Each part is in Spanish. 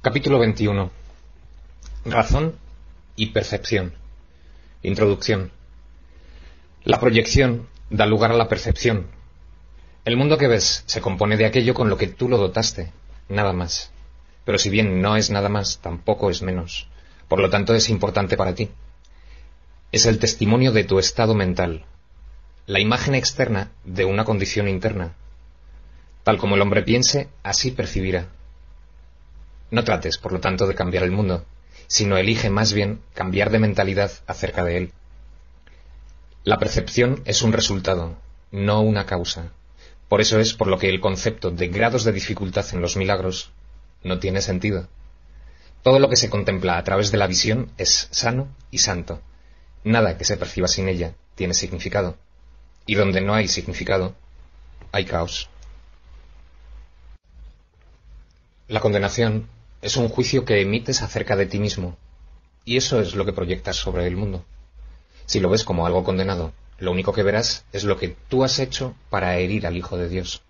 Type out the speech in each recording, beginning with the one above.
Capítulo 21. Razón y percepción. Introducción. La proyección da lugar a la percepción. El mundo que ves se compone de aquello con lo que tú lo dotaste, nada más. Pero si bien no es nada más, tampoco es menos. Por lo tanto, es importante para ti. Es el testimonio de tu estado mental, la imagen externa de una condición interna. Tal como el hombre piense, así percibirá. No trates, por lo tanto, de cambiar el mundo, sino elige más bien cambiar de mentalidad acerca de él. La percepción es un resultado, no una causa. Por eso es por lo que el concepto de grados de dificultad en los milagros no tiene sentido. Todo lo que se contempla a través de la visión es sano y santo. Nada que se perciba sin ella tiene significado. Y donde no hay significado, hay caos. La condenación es un juicio que emites acerca de ti mismo, y eso es lo que proyectas sobre el mundo. Si lo ves como algo condenado, lo único que verás es lo que tú has hecho para herir al Hijo de Dios.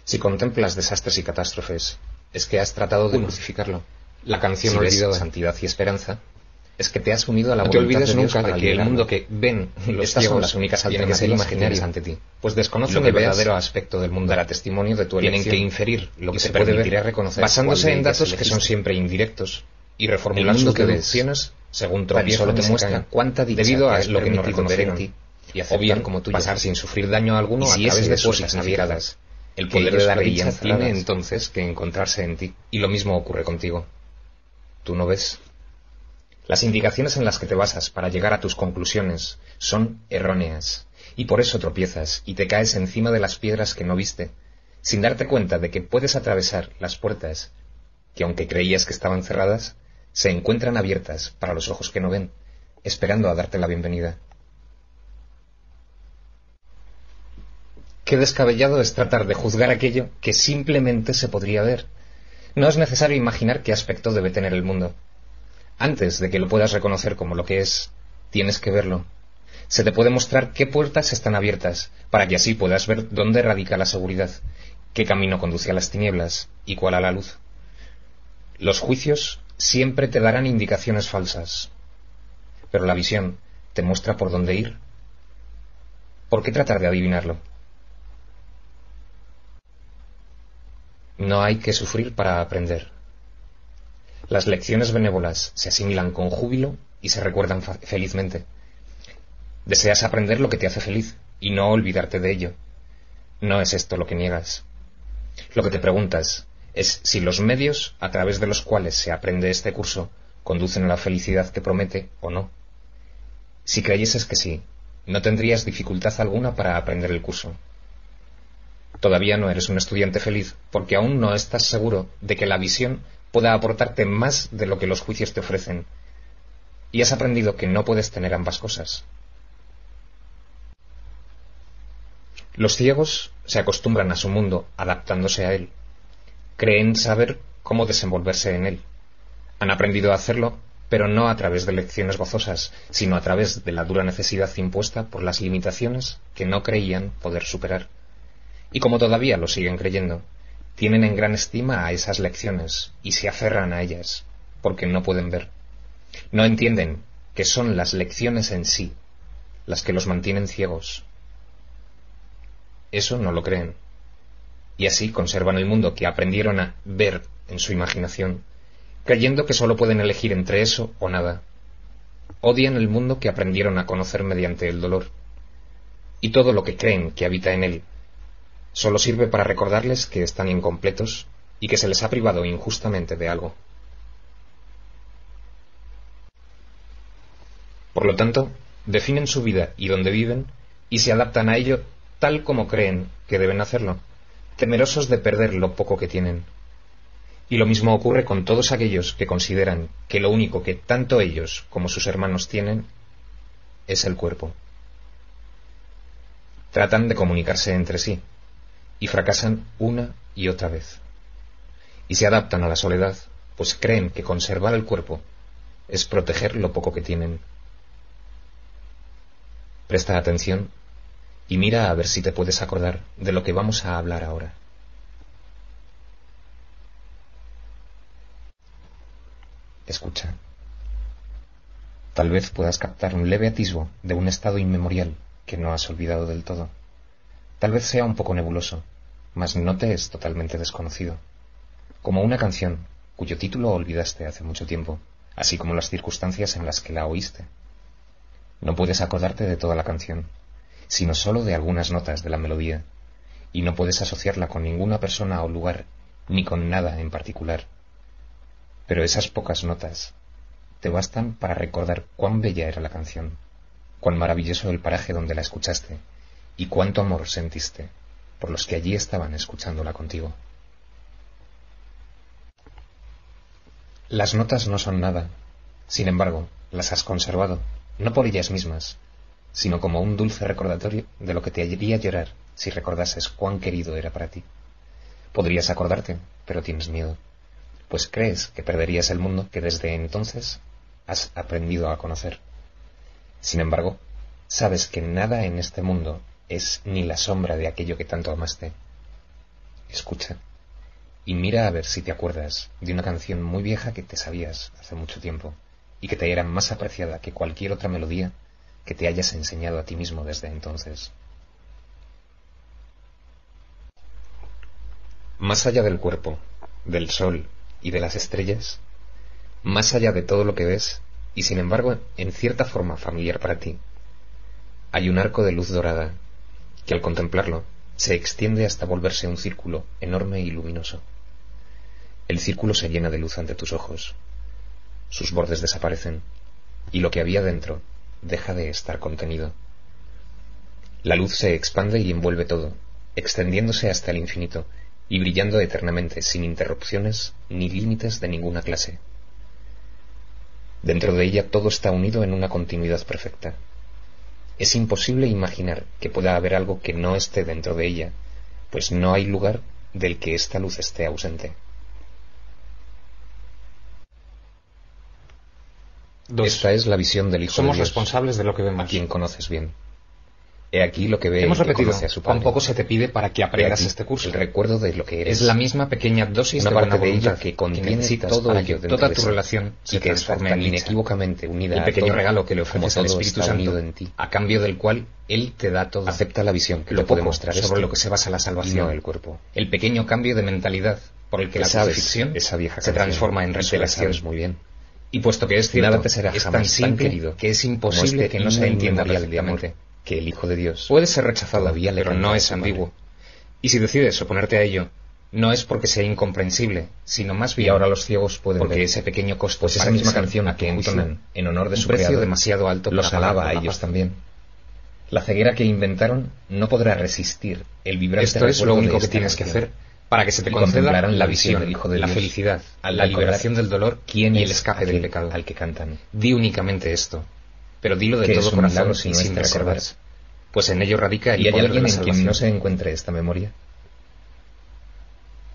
Si contemplas desastres y catástrofes, es que has tratado de crucificarlo. La canción olvidada, Santidad y Esperanza, es que te has unido a la voluntad de Dios. No te olvides nunca de que el mundo que ven los ciegos son las únicas alternativas que tienes ante ti, pues desconocen el verdadero aspecto del mundo. Dará testimonio de tu elección. Tienen que inferir lo que se puede ver, reconocer, basándose en datos que son siempre indirectos, y reformular sus deducciones según tropiezo solo te muestra cuánta dicha debido a lo que no reconocer en ti, y o bien como tuya, pasar sin sufrir daño alguno a través de puertas navegadas. El poder de dar dicha tiene entonces que encontrarse en ti, y lo mismo ocurre contigo. Tú no ves. Las indicaciones en las que te basas para llegar a tus conclusiones son erróneas, y por eso tropiezas y te caes encima de las piedras que no viste, sin darte cuenta de que puedes atravesar las puertas que, aunque creías que estaban cerradas, se encuentran abiertas para los ojos que no ven, esperando a darte la bienvenida. Qué descabellado es tratar de juzgar aquello que simplemente se podría ver. No es necesario imaginar qué aspecto debe tener el mundo. Antes de que lo puedas reconocer como lo que es, tienes que verlo. Se te puede mostrar qué puertas están abiertas, para que así puedas ver dónde radica la seguridad, qué camino conduce a las tinieblas y cuál a la luz. Los juicios siempre te darán indicaciones falsas, pero la visión te muestra por dónde ir. ¿Por qué tratar de adivinarlo? No hay que sufrir para aprender. Las lecciones benévolas se asimilan con júbilo y se recuerdan felizmente. Deseas aprender lo que te hace feliz y no olvidarte de ello. No es esto lo que niegas. Lo que te preguntas es si los medios a través de los cuales se aprende este curso conducen a la felicidad que promete o no. Si creyeses que sí, no tendrías dificultad alguna para aprender el curso. Todavía no eres un estudiante feliz porque aún no estás seguro de que la visión pueda aportarte más de lo que los juicios te ofrecen, y has aprendido que no puedes tener ambas cosas. Los ciegos se acostumbran a su mundo adaptándose a él. Creen saber cómo desenvolverse en él. Han aprendido a hacerlo, pero no a través de lecciones gozosas, sino a través de la dura necesidad impuesta por las limitaciones que no creían poder superar. Y como todavía lo siguen creyendo, tienen en gran estima a esas lecciones y se aferran a ellas, porque no pueden ver. No entienden que son las lecciones en sí las que los mantienen ciegos. Eso no lo creen. Y así conservan el mundo que aprendieron a ver en su imaginación, creyendo que sólo pueden elegir entre eso o nada. Odian el mundo que aprendieron a conocer mediante el dolor. Y todo lo que creen que habita en él solo sirve para recordarles que están incompletos y que se les ha privado injustamente de algo. Por lo tanto, definen su vida y dónde viven y se adaptan a ello tal como creen que deben hacerlo, temerosos de perder lo poco que tienen. Y lo mismo ocurre con todos aquellos que consideran que lo único que tanto ellos como sus hermanos tienen es el cuerpo. Tratan de comunicarse entre sí, y fracasan una y otra vez. Y se adaptan a la soledad, pues creen que conservar el cuerpo es proteger lo poco que tienen. Presta atención y mira a ver si te puedes acordar de lo que vamos a hablar ahora. Escucha. Tal vez puedas captar un leve atisbo de un estado inmemorial que no has olvidado del todo. Tal vez sea un poco nebuloso, mas no te es totalmente desconocido. Como una canción cuyo título olvidaste hace mucho tiempo, así como las circunstancias en las que la oíste. No puedes acordarte de toda la canción, sino sólo de algunas notas de la melodía, y no puedes asociarla con ninguna persona o lugar, ni con nada en particular. Pero esas pocas notas te bastan para recordar cuán bella era la canción, cuán maravilloso el paraje donde la escuchaste, y cuánto amor sentiste por los que allí estaban escuchándola contigo. Las notas no son nada, sin embargo, las has conservado, no por ellas mismas, sino como un dulce recordatorio de lo que te haría llorar si recordases cuán querido era para ti. Podrías acordarte, pero tienes miedo, pues crees que perderías el mundo que desde entonces has aprendido a conocer. Sin embargo, sabes que nada en este mundo es ni la sombra de aquello que tanto amaste. Escucha, y mira a ver si te acuerdas de una canción muy vieja que te sabías hace mucho tiempo, y que te era más apreciada que cualquier otra melodía que te hayas enseñado a ti mismo desde entonces. Más allá del cuerpo, del sol y de las estrellas, más allá de todo lo que ves, y sin embargo en cierta forma familiar para ti, hay un arco de luz dorada que al contemplarlo se extiende hasta volverse un círculo enorme y luminoso. El círculo se llena de luz ante tus ojos, sus bordes desaparecen, y lo que había dentro deja de estar contenido. La luz se expande y envuelve todo, extendiéndose hasta el infinito y brillando eternamente sin interrupciones ni límites de ninguna clase. Dentro de ella todo está unido en una continuidad perfecta. Es imposible imaginar que pueda haber algo que no esté dentro de ella, pues no hay lugar del que esta luz esté ausente. 2. Esta es la visión del Hijo Somos de Dios, responsables de lo que vemos. a quien conoces bien. He aquí lo que ve Hemos el que repetido conoce a su Padre. cuán poco se te pide para que He aprendas aquí este curso. el recuerdo de lo que eres. Es la misma pequeña dosis Una de parte buena de voluntad ello que contiene necesitas todo para ello que dentro toda de tu sí, relación y se que está transforme tan en dicha. inequívocamente unida El a pequeño todo, regalo que le como ofreces al todo Espíritu está Santo, unido en ti. a cambio del cual Él te da todo. Acepta la visión que Lo te puede poco mostrar sobre esto, lo que se basa la y salvación, no el cuerpo. el pequeño cambio de mentalidad por el que la sabes crucifixión esa vieja se canción, transforma en y te la resurrección. sabes muy bien. Y puesto que es cierto, Nada te será es jamás tan simple querido que es como imposible este que no se himno entienda inmemorial de amor perfectamente. que el Hijo de Dios Puede ser rechazado, todavía le pero canta no a es su Padre. ambiguo. Y si decides oponerte a ello, no es porque sea incomprensible, sino más Y bien ahora los ciegos pueden porque ver, ese pequeño costo pues esa parece misma ser, canción a tu que juicio, entonan en honor de un su precio creador demasiado alto los para pagar alaba por a la ellos paz. también. La ceguera que inventaron no podrá resistir el vibrante Esto es lo recuerdo de único que esta tienes que canción. hacer para que se te Y conceda contemplarán la visión visión, del Hijo de la Dios, felicidad, al la recordar liberación del dolor quién y el es escape del aquel pecado. al que cantan. Di únicamente esto, pero dilo de Que todo es un corazón milagro si y no sin este recordar. reservas, pues en ello radica el ¿Y hay poder de alguien la en quien salvación. no se encuentre esta memoria?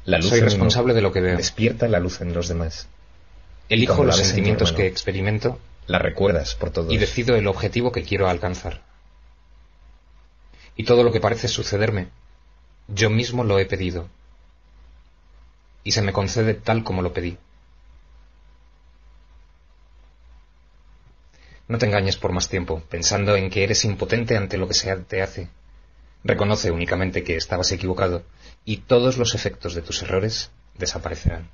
La luz Soy en uno responsable de lo que veo. despierta la luz en los demás. Elijo cuando los la ves en tu sentimientos hermano, que experimento La recuerdas por todos. y decido el objetivo que quiero alcanzar. Y todo lo que parece sucederme, yo mismo lo he pedido. Y se me concede tal como lo pedí. No te engañes por más tiempo, pensando en que eres impotente ante lo que se te hace. Reconoce únicamente que estabas equivocado, y todos los efectos de tus errores desaparecerán.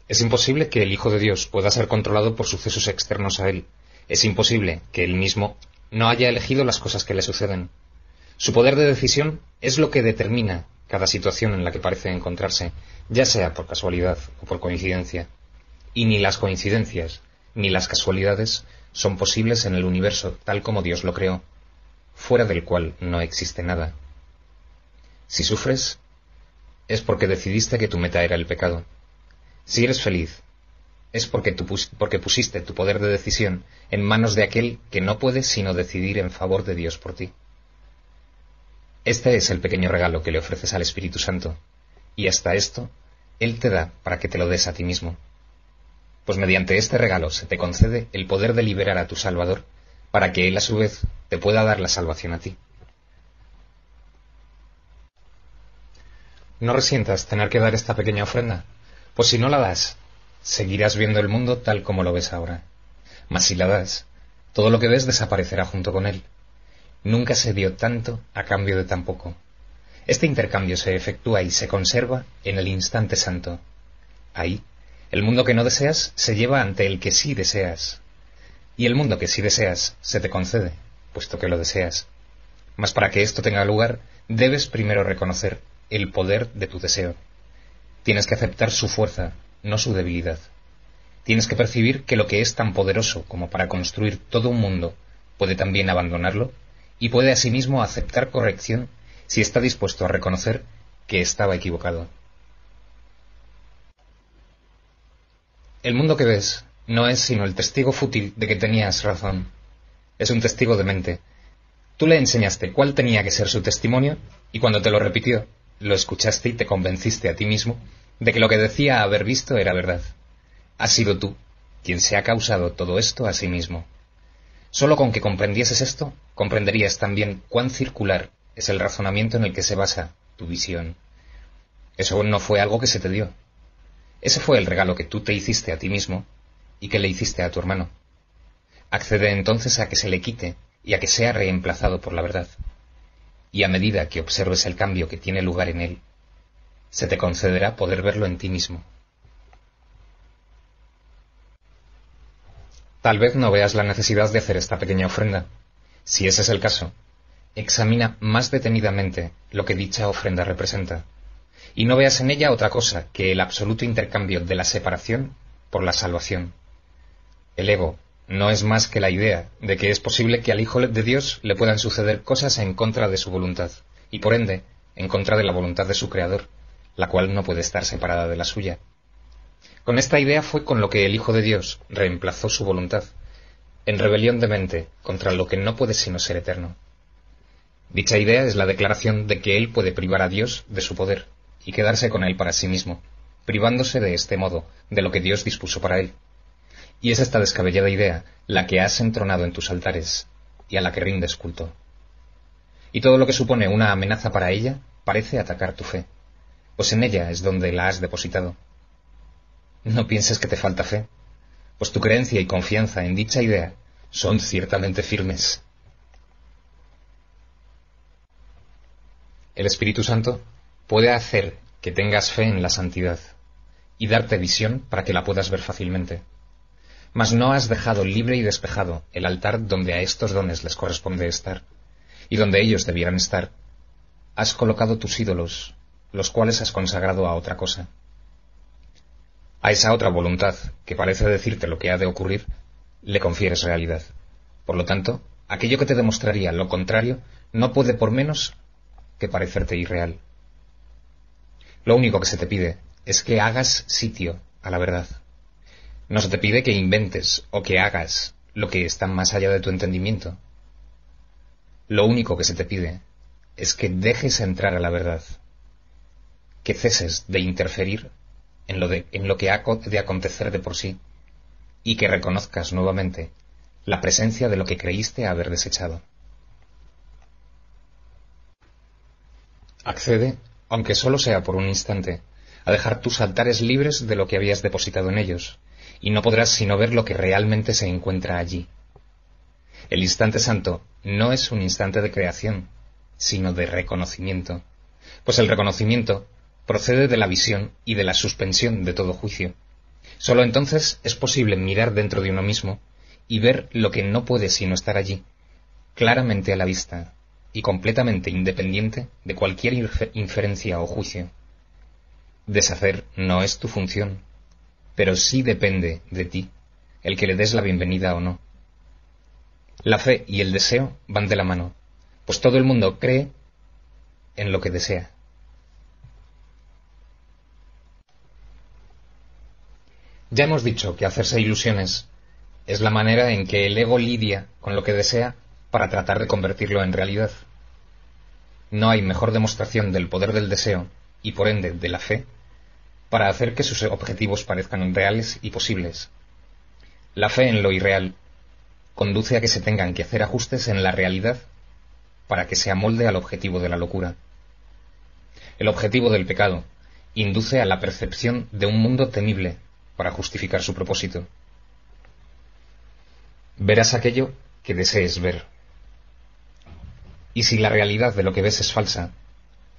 Es imposible que el Hijo de Dios pueda ser controlado por sucesos externos a él. Es imposible que él mismo no haya elegido las cosas que le suceden. Su poder de decisión es lo que determina cada situación en la que parece encontrarse, ya sea por casualidad o por coincidencia. Y ni las coincidencias ni las casualidades son posibles en el universo tal como Dios lo creó, fuera del cual no existe nada. Si sufres, es porque decidiste que tu meta era el pecado. Si eres feliz, es porque pusiste tu poder de decisión en manos de aquel que no puede sino decidir en favor de Dios por ti. Este es el pequeño regalo que le ofreces al Espíritu Santo, y hasta esto Él te da para que te lo des a ti mismo. Pues mediante este regalo se te concede el poder de liberar a tu Salvador, para que Él a su vez te pueda dar la salvación a ti. No resientas tener que dar esta pequeña ofrenda, pues si no la das, seguirás viendo el mundo tal como lo ves ahora. Mas si la das, todo lo que ves desaparecerá junto con él. Nunca se dio tanto a cambio de tan poco. Este intercambio se efectúa y se conserva en el instante santo. Ahí, el mundo que no deseas se lleva ante el que sí deseas. Y el mundo que sí deseas se te concede, puesto que lo deseas. Mas para que esto tenga lugar, debes primero reconocer el poder de tu deseo. Tienes que aceptar su fuerza, no su debilidad. Tienes que percibir que lo que es tan poderoso como para construir todo un mundo puede también abandonarlo y puede asimismo aceptar corrección si está dispuesto a reconocer que estaba equivocado. El mundo que ves no es sino el testigo fútil de que tenías razón. Es un testigo demente. Tú le enseñaste cuál tenía que ser su testimonio y cuando te lo repitió, lo escuchaste y te convenciste a ti mismo de que lo que decía haber visto era verdad. Has sido tú quien se ha causado todo esto a sí mismo. Solo con que comprendieses esto, comprenderías también cuán circular es el razonamiento en el que se basa tu visión. Eso no fue algo que se te dio. Ese fue el regalo que tú te hiciste a ti mismo y que le hiciste a tu hermano. Accede entonces a que se le quite y a que sea reemplazado por la verdad. Y a medida que observes el cambio que tiene lugar en él, se te concederá poder verlo en ti mismo. Tal vez no veas la necesidad de hacer esta pequeña ofrenda. Si ese es el caso, examina más detenidamente lo que dicha ofrenda representa, y no veas en ella otra cosa que el absoluto intercambio de la separación por la salvación. El ego no es más que la idea de que es posible que al Hijo de Dios le puedan suceder cosas en contra de su voluntad, y por ende, en contra de la voluntad de su Creador, la cual no puede estar separada de la suya. Con esta idea fue con lo que el Hijo de Dios reemplazó su voluntad, en rebelión de mente contra lo que no puede sino ser eterno. Dicha idea es la declaración de que él puede privar a Dios de su poder y quedarse con él para sí mismo, privándose de este modo de lo que Dios dispuso para él. Y es esta descabellada idea la que has entronado en tus altares y a la que rindes culto. Y todo lo que supone una amenaza para ella parece atacar tu fe, pues en ella es donde la has depositado. No pienses que te falta fe, pues tu creencia y confianza en dicha idea son ciertamente firmes. El Espíritu Santo puede hacer que tengas fe en la santidad y darte visión para que la puedas ver fácilmente. Mas no has dejado libre y despejado el altar donde a estos dones les corresponde estar, y donde ellos debieran estar. Has colocado tus ídolos, los cuales has consagrado a otra cosa. A esa otra voluntad, que parece decirte lo que ha de ocurrir, le confieres realidad. Por lo tanto, aquello que te demostraría lo contrario no puede por menos que parecerte irreal. Lo único que se te pide es que hagas sitio a la verdad. No se te pide que inventes o que hagas lo que está más allá de tu entendimiento. Lo único que se te pide es que dejes entrar a la verdad, que ceses de interferir en lo que ha de acontecer de por sí, y que reconozcas nuevamente la presencia de lo que creíste haber desechado. Accede, aunque solo sea por un instante, a dejar tus altares libres de lo que habías depositado en ellos, y no podrás sino ver lo que realmente se encuentra allí. El instante santo no es un instante de creación, sino de reconocimiento, pues el reconocimiento procede de la visión y de la suspensión de todo juicio. Sólo entonces es posible mirar dentro de uno mismo y ver lo que no puede sino estar allí, claramente a la vista y completamente independiente de cualquier inferencia o juicio. Deshacer no es tu función, pero sí depende de ti el que le des la bienvenida o no. La fe y el deseo van de la mano, pues todo el mundo cree en lo que desea. Ya hemos dicho que hacerse ilusiones es la manera en que el ego lidia con lo que desea para tratar de convertirlo en realidad. No hay mejor demostración del poder del deseo, y por ende de la fe, para hacer que sus objetivos parezcan reales y posibles. La fe en lo irreal conduce a que se tengan que hacer ajustes en la realidad para que se amolde al objetivo de la locura. El objetivo del pecado induce a la percepción de un mundo temible para justificar su propósito. Verás aquello que desees ver. Y si la realidad de lo que ves es falsa,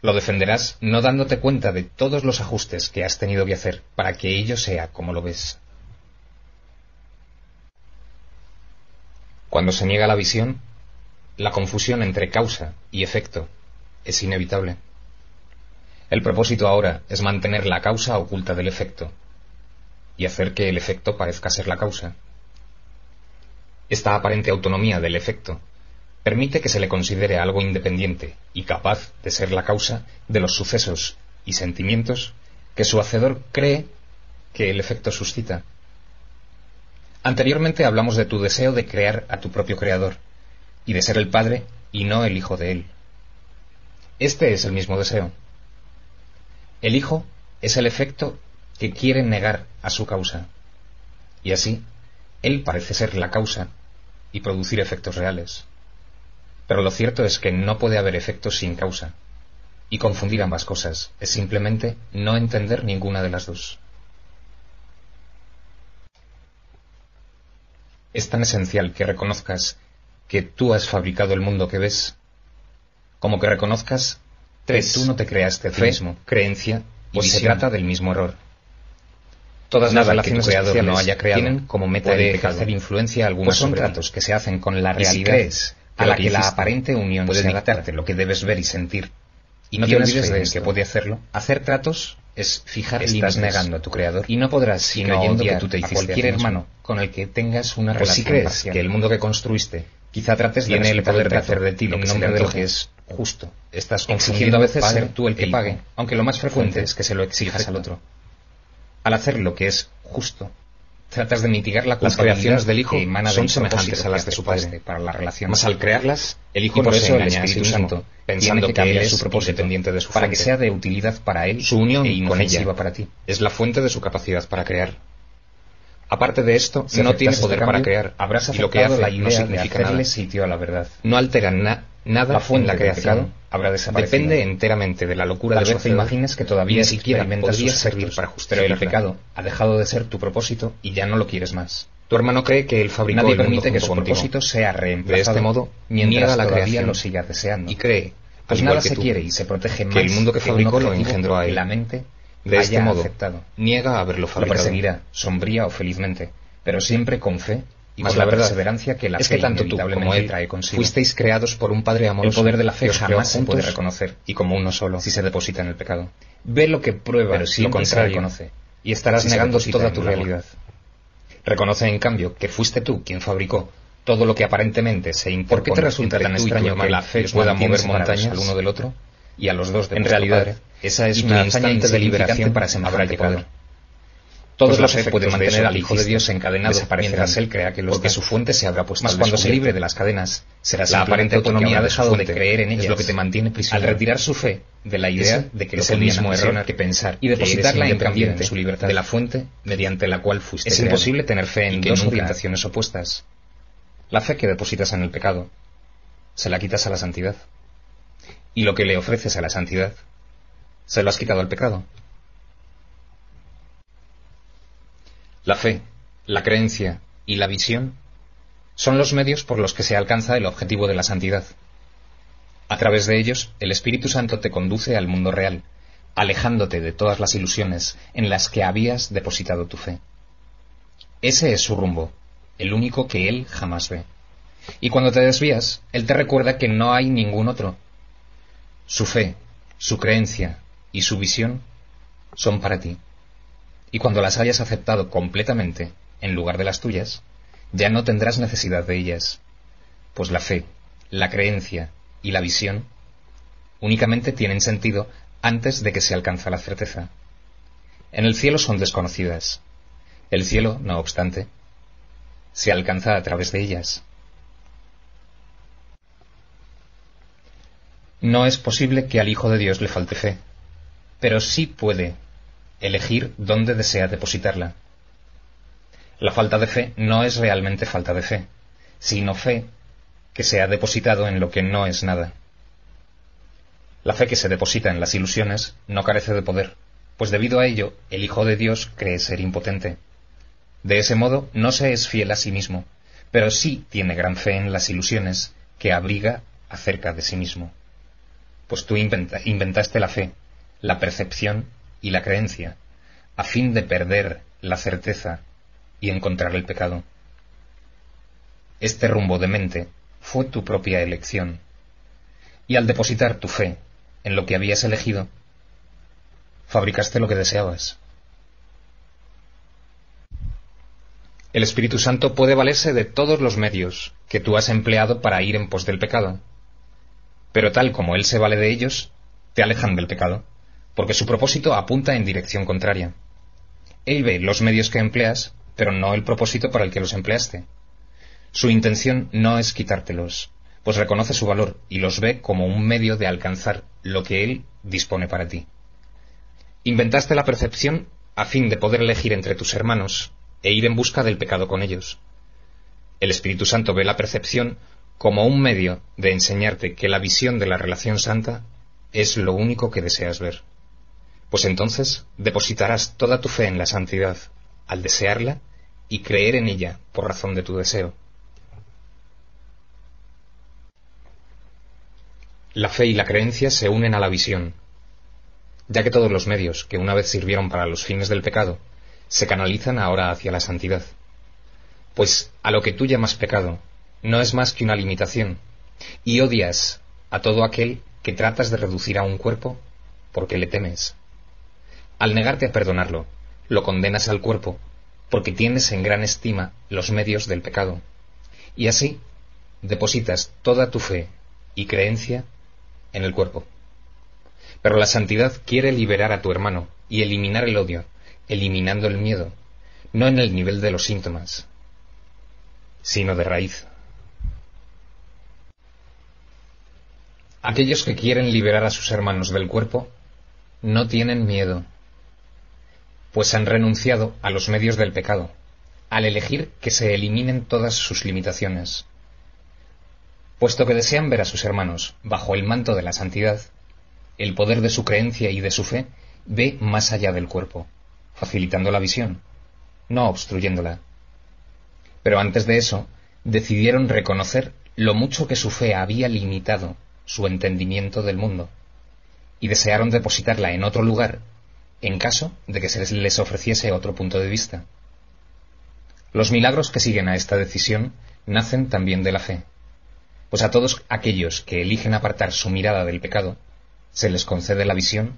lo defenderás no dándote cuenta de todos los ajustes que has tenido que hacer para que ello sea como lo ves. Cuando se niega la visión, la confusión entre causa y efecto es inevitable. El propósito ahora es mantener la causa oculta del efecto y hacer que el efecto parezca ser la causa. Esta aparente autonomía del efecto permite que se le considere algo independiente y capaz de ser la causa de los sucesos y sentimientos que su hacedor cree que el efecto suscita. Anteriormente hablamos de tu deseo de crear a tu propio creador y de ser el padre y no el hijo de él. Este es el mismo deseo. El hijo es el efecto que quiere negar a su causa, y así él parece ser la causa y producir efectos reales. Pero lo cierto es que no puede haber efectos sin causa, y confundir ambas cosas es simplemente no entender ninguna de las dos. Es tan esencial que reconozcas que tú has fabricado el mundo que ves, como que reconozcas que tú no te creaste a ti mismo, creencia, pues se trata del mismo error. Todas las relaciones que tu creador no haya creado tienen como meta de ejercer influencia alguna pues son tratos que se hacen con la realidad a la que la aparente unión puede dictarte lo que debes ver y sentir. Y no te olvides de que puede hacerlo. Hacer tratos es fijar límites. Estás negando a tu creador y no podrás sino odiar que tú te hiciste a cualquier hermano con el que tengas una relación si crees parcial. Que el mundo que construiste quizá trates de el poder de hacer de ti lo que nombre de lo que es justo. Estás exigiendo a veces ser tú el que pague, aunque lo más frecuente es que se lo exijas al otro. Al hacer lo que es justo, tratas de mitigar la culpabilidad. Las creaciones del hijo son semejantes a las de su padre para la relación. Mas al crearlas, el hijo no se engaña al Espíritu Santo, pensando que él es su propósito dependiente de su fuente, para que sea de utilidad para él, su unión con ella para ti. Es la fuente de su capacidad para crear. Aparte de esto, si no tiene poder para crear, habrás aceptado lo que hace la idea no significa de hacerle nada. Sitio a la verdad. No altera nada la fuente en la creación. Habrá desaparecido. Depende enteramente de la locura de su fe. Imagines que todavía ni siquiera podría servir para justificar el pecado. Ha dejado de ser tu propósito y ya no lo quieres más. Tu hermano cree que él fabricó el mundo. Nadie permite que su propósito sea reemplazado. De este modo, mientras la creación lo siga deseando. Y cree, pues nada se quiere y se protege más que el mundo que fabricó lo engendró a él. La mente de este modo aceptado. Niega haberlo fabricado. Lo perseguirá, sombría o felizmente, pero siempre con fe y con la perseverancia que la fe tanto tú como él trae consigo. Fuisteis creados por un Padre amoroso. El poder de la fe jamás se puede reconocer, y como uno solo, si se deposita en el pecado. Ve lo que prueba, pero si lo contrario reconoce, y estarás negando toda tu realidad. Reconoce, en cambio, que fuiste tú quien fabricó todo lo que aparentemente se impone. ¿Por qué te resulta tan extraño que la fe pueda mover montañas al uno del otro y a los dos de en realidad? Esa es una instante de liberación para semejante poder. Todos los efectos pueden mantener al Hijo de Dios encadenado mientras Él crea que los porque su fuente se habrá puesto más cuando se libre de las cadenas, será la aparente autonomía ha dejado de creer en ellas. Es lo que te mantiene prisionero. Al retirar su fe de la idea de que es el mismo error que pensar y depositarla en cambio de su libertad de la fuente mediante la cual fuiste creado. Es imposible tener fe en dos orientaciones opuestas. La fe que depositas en el pecado se la quitas a la santidad, y lo que le ofreces a la santidad se lo has quitado al pecado. La fe, la creencia y la visión son los medios por los que se alcanza el objetivo de la santidad. A través de ellos, el Espíritu Santo te conduce al mundo real, alejándote de todas las ilusiones en las que habías depositado tu fe. Ese es su rumbo, el único que Él jamás ve. Y cuando te desvías, Él te recuerda que no hay ningún otro. Su fe, su creencia y su visión son para ti. Y cuando las hayas aceptado completamente, en lugar de las tuyas, ya no tendrás necesidad de ellas, pues la fe, la creencia y la visión únicamente tienen sentido antes de que se alcanza la certeza. En el cielo son desconocidas. El cielo, no obstante, se alcanza a través de ellas. No es posible que al Hijo de Dios le falte fe, pero sí puede elegir dónde desea depositarla. La falta de fe no es realmente falta de fe, sino fe que se ha depositado en lo que no es nada. La fe que se deposita en las ilusiones no carece de poder, pues debido a ello el Hijo de Dios cree ser impotente. De ese modo no se es fiel a sí mismo, pero sí tiene gran fe en las ilusiones que abriga acerca de sí mismo. Pues tú inventaste la fe, la percepción y la creencia, a fin de perder la certeza y encontrar el pecado. Este rumbo de mente fue tu propia elección, y al depositar tu fe en lo que habías elegido, fabricaste lo que deseabas. El Espíritu Santo puede valerse de todos los medios que tú has empleado para ir en pos del pecado, pero tal como Él se vale de ellos, te alejan del pecado, porque su propósito apunta en dirección contraria. Él ve los medios que empleas, pero no el propósito para el que los empleaste. Su intención no es quitártelos, pues reconoce su valor y los ve como un medio de alcanzar lo que Él dispone para ti. Inventaste la percepción a fin de poder elegir entre tus hermanos e ir en busca del pecado con ellos. El Espíritu Santo ve la percepción como un medio de enseñarte que la visión de la relación santa es lo único que deseas ver. Pues entonces depositarás toda tu fe en la santidad al desearla y creer en ella por razón de tu deseo. La fe y la creencia se unen a la visión, ya que todos los medios que una vez sirvieron para los fines del pecado se canalizan ahora hacia la santidad. Pues a lo que tú llamas pecado no es más que una limitación, y odias a todo aquel que tratas de reducir a un cuerpo porque le temes. Al negarte a perdonarlo, lo condenas al cuerpo porque tienes en gran estima los medios del pecado, y así depositas toda tu fe y creencia en el cuerpo. Pero la santidad quiere liberar a tu hermano y eliminar el odio, eliminando el miedo, no en el nivel de los síntomas, sino de raíz. Aquellos que quieren liberar a sus hermanos del cuerpo no tienen miedo, pues han renunciado a los medios del pecado, al elegir que se eliminen todas sus limitaciones. Puesto que desean ver a sus hermanos bajo el manto de la santidad, el poder de su creencia y de su fe ve más allá del cuerpo, facilitando la visión, no obstruyéndola. Pero antes de eso, decidieron reconocer lo mucho que su fe había limitado su entendimiento del mundo, y desearon depositarla en otro lugar, en caso de que se les ofreciese otro punto de vista. Los milagros que siguen a esta decisión nacen también de la fe, pues a todos aquellos que eligen apartar su mirada del pecado, se les concede la visión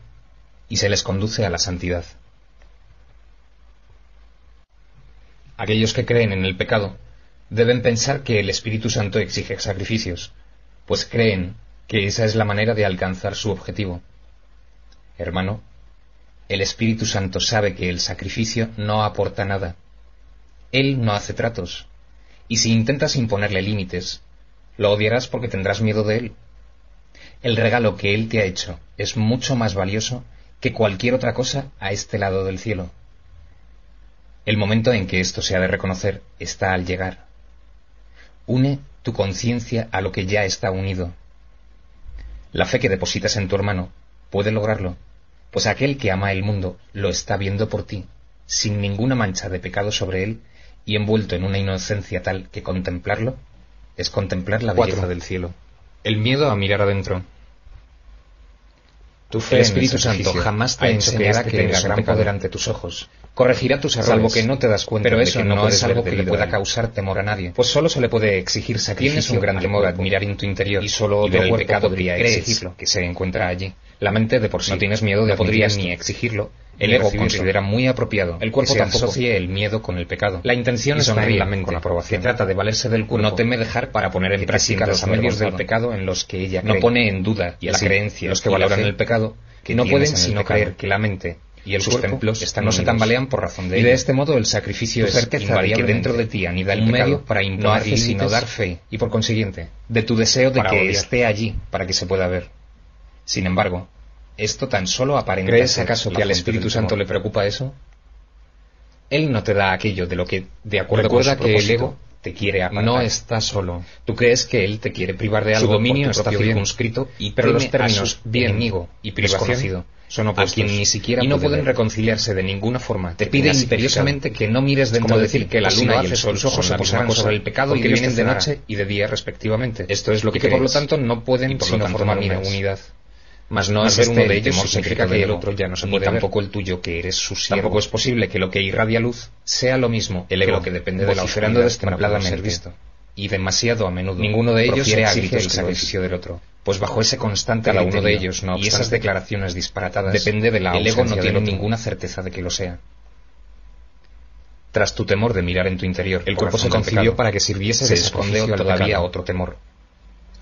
y se les conduce a la santidad. Aquellos que creen en el pecado deben pensar que el Espíritu Santo exige sacrificios, pues creen que esa es la manera de alcanzar su objetivo. Hermano, el Espíritu Santo sabe que el sacrificio no aporta nada. Él no hace tratos, y si intentas imponerle límites, lo odiarás porque tendrás miedo de él. El regalo que él te ha hecho es mucho más valioso que cualquier otra cosa a este lado del cielo. El momento en que esto se ha de reconocer está al llegar. Une tu conciencia a lo que ya está unido. La fe que depositas en tu hermano puede lograrlo, pues aquel que ama el mundo lo está viendo por ti, sin ninguna mancha de pecado sobre él y envuelto en una inocencia tal que contemplarlo es contemplar la belleza del cielo. El miedo a mirar adentro. Tu fe, el Espíritu Santo jamás te enseñará que tenga gran poder ante tus ojos. Corregirá tus errores, salvo que no te das cuenta, pero eso no es algo que le pueda causar temor a nadie, pues solo se le puede exigir sacrificio. Tienes un gran temor a admirar en tu interior, y solo otro el pecado podría exigirlo, que se encuentra allí. La mente de por sí no tienes miedo de podría ni exigirlo. El ego considera muy apropiado el cuerpo que se asocie el miedo con el pecado. La intención es sonreír la mente con aprobación. Que trata de valerse del cuerpo. No teme dejar para poner en práctica los medios del pecado en los que ella cree. No pone en duda y la creencia. Los que valoran el pecado que no pueden sino creer que la mente y el sus templos no se tambalean por razón de ello. Y de este modo el sacrificio es invariable que dentro de ti anida el medio para no hace sino dar fe y por consiguiente de tu deseo de que esté allí para que se pueda ver. Sin embargo, esto tan solo aparenta. ¿Crees acaso que al Espíritu Santo le preocupa eso? Él no te da aquello de lo que, de acuerdo con su propósito, te quiere apartar. No está solo. Tú crees que él te quiere privar de algo. Su dominio por tu está propio bien. circunscrito, Pero los teme a términos su bien enemigo y privación desconocido son opuestos, a quien ni siquiera y no puede pueden ver. reconciliarse de ninguna forma. Te Que pide tenga imperiosamente significado. que no mires dentro como de decir ti, que la pues si luna lo y el haces, sol tus ojos son se la misma posarán cosa, sobre el pecado y porque Dios vienen te de dará. noche y de día respectivamente. Esto es lo que y que por lo crees. tanto no pueden Y por lo sino tanto formar no una miras. unidad. Mas No no es es ver este uno de el ellos temor significa secreto que del el otro ya no se ni puede ver. tampoco el tuyo, que eres su siervo. Tampoco es posible que lo que irradia luz sea lo mismo el que ego, lo que depende de la vociferando oscuridad para poder ser destempladamente, visto. Y demasiado a menudo. Ninguno de ellos profiere a exige gritos el que lo sacrificio es. del otro. Pues bajo ese constante Cada uno de griterío ellos, no y esas obstante, declaraciones disparatadas, depende de la el ego no ausencia tiene del otro. ninguna certeza de que lo sea. Tras tu temor de mirar en tu interior, El cuerpo se corazón del concibió pecado, para que sirviese se de esconde sacrificio al todavía pecado. otro temor.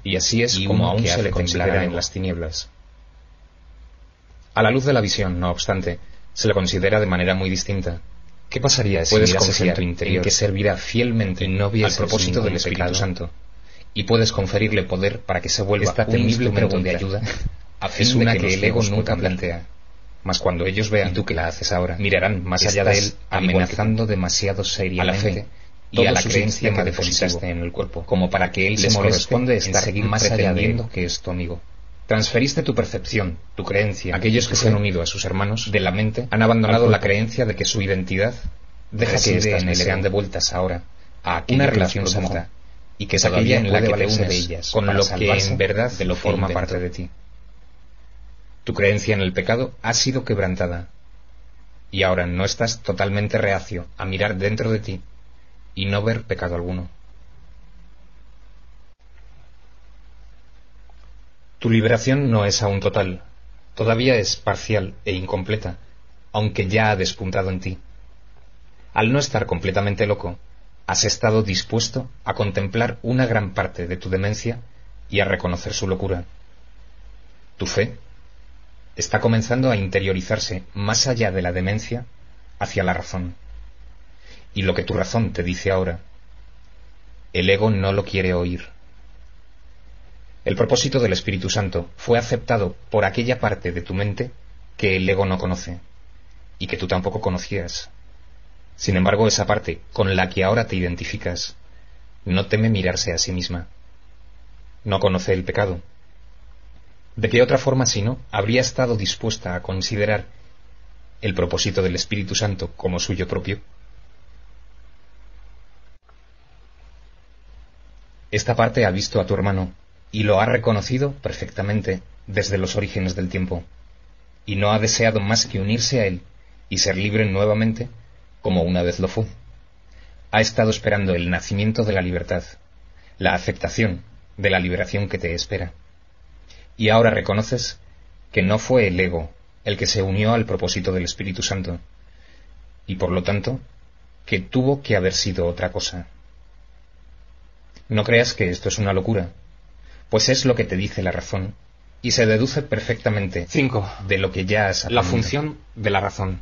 Y así es Y como uno aún que se hace le temblar considera al en ego. las tinieblas. A la luz de la visión, no obstante, se le considera de manera muy distinta. ¿Qué pasaría si Puedes mirases confiar en tu interior en que servirá fielmente y no al vieses propósito ningún del Espíritu pecado? Santo, y puedes conferirle poder para que se vuelva Esta un temible instrumento de pregunta ayuda a fin es de una que que los el ego ciegos nunca puedan ver. plantea. Mas cuando ellos vean, Y tú que la haces ahora, mirarán más allá de él, estás amenazando demasiado a la seriamente fe y todo a la su creencia sistema que defensivo, depositaste en el cuerpo, como para que él les se moleste corresponde en estar seguir más allá de él. pretendiendo que es tu amigo. Transferiste tu percepción, tu creencia. Aquellos y que tu se han fe unido a sus hermanos de la mente han abandonado al la cuerpo. creencia de que su identidad Deja que reside éstas en les el sean ego, devueltas ahora a aquella una relación relación santa, santa, y que es todavía aquella en la puede que te valerse unes de ellas con para lo que salvarse en verdad de lo que forma inventó. parte de ti. Tu creencia en el pecado ha sido quebrantada, y ahora no estás totalmente reacio a mirar dentro de ti y no ver pecado alguno. Tu liberación no es aún total, todavía es parcial e incompleta, aunque ya ha despuntado en ti. Al no estar completamente loco, has estado dispuesto a contemplar una gran parte de tu demencia y a reconocer su locura. Tu fe está comenzando a interiorizarse más allá de la demencia hacia la razón. Y lo que tu razón te dice ahora, el ego no lo quiere oír. El propósito del Espíritu Santo fue aceptado por aquella parte de tu mente que el ego no conoce, y que tú tampoco conocías. Sin embargo, esa parte con la que ahora te identificas no teme mirarse a sí misma. No conoce el pecado. ¿De qué otra forma, si no, habría estado dispuesta a considerar el propósito del Espíritu Santo como suyo propio? Esta parte ha visto a tu hermano y lo ha reconocido perfectamente desde los orígenes del tiempo, y no ha deseado más que unirse a él y ser libre nuevamente como una vez lo fue. Ha estado esperando el nacimiento de la libertad, la aceptación de la liberación que te espera. Y ahora reconoces que no fue el ego el que se unió al propósito del Espíritu Santo, y por lo tanto, que tuvo que haber sido otra cosa. No creas que esto es una locura, pues es lo que te dice la razón, y se deduce perfectamente 5. de lo que ya has La aprendido. función de la razón.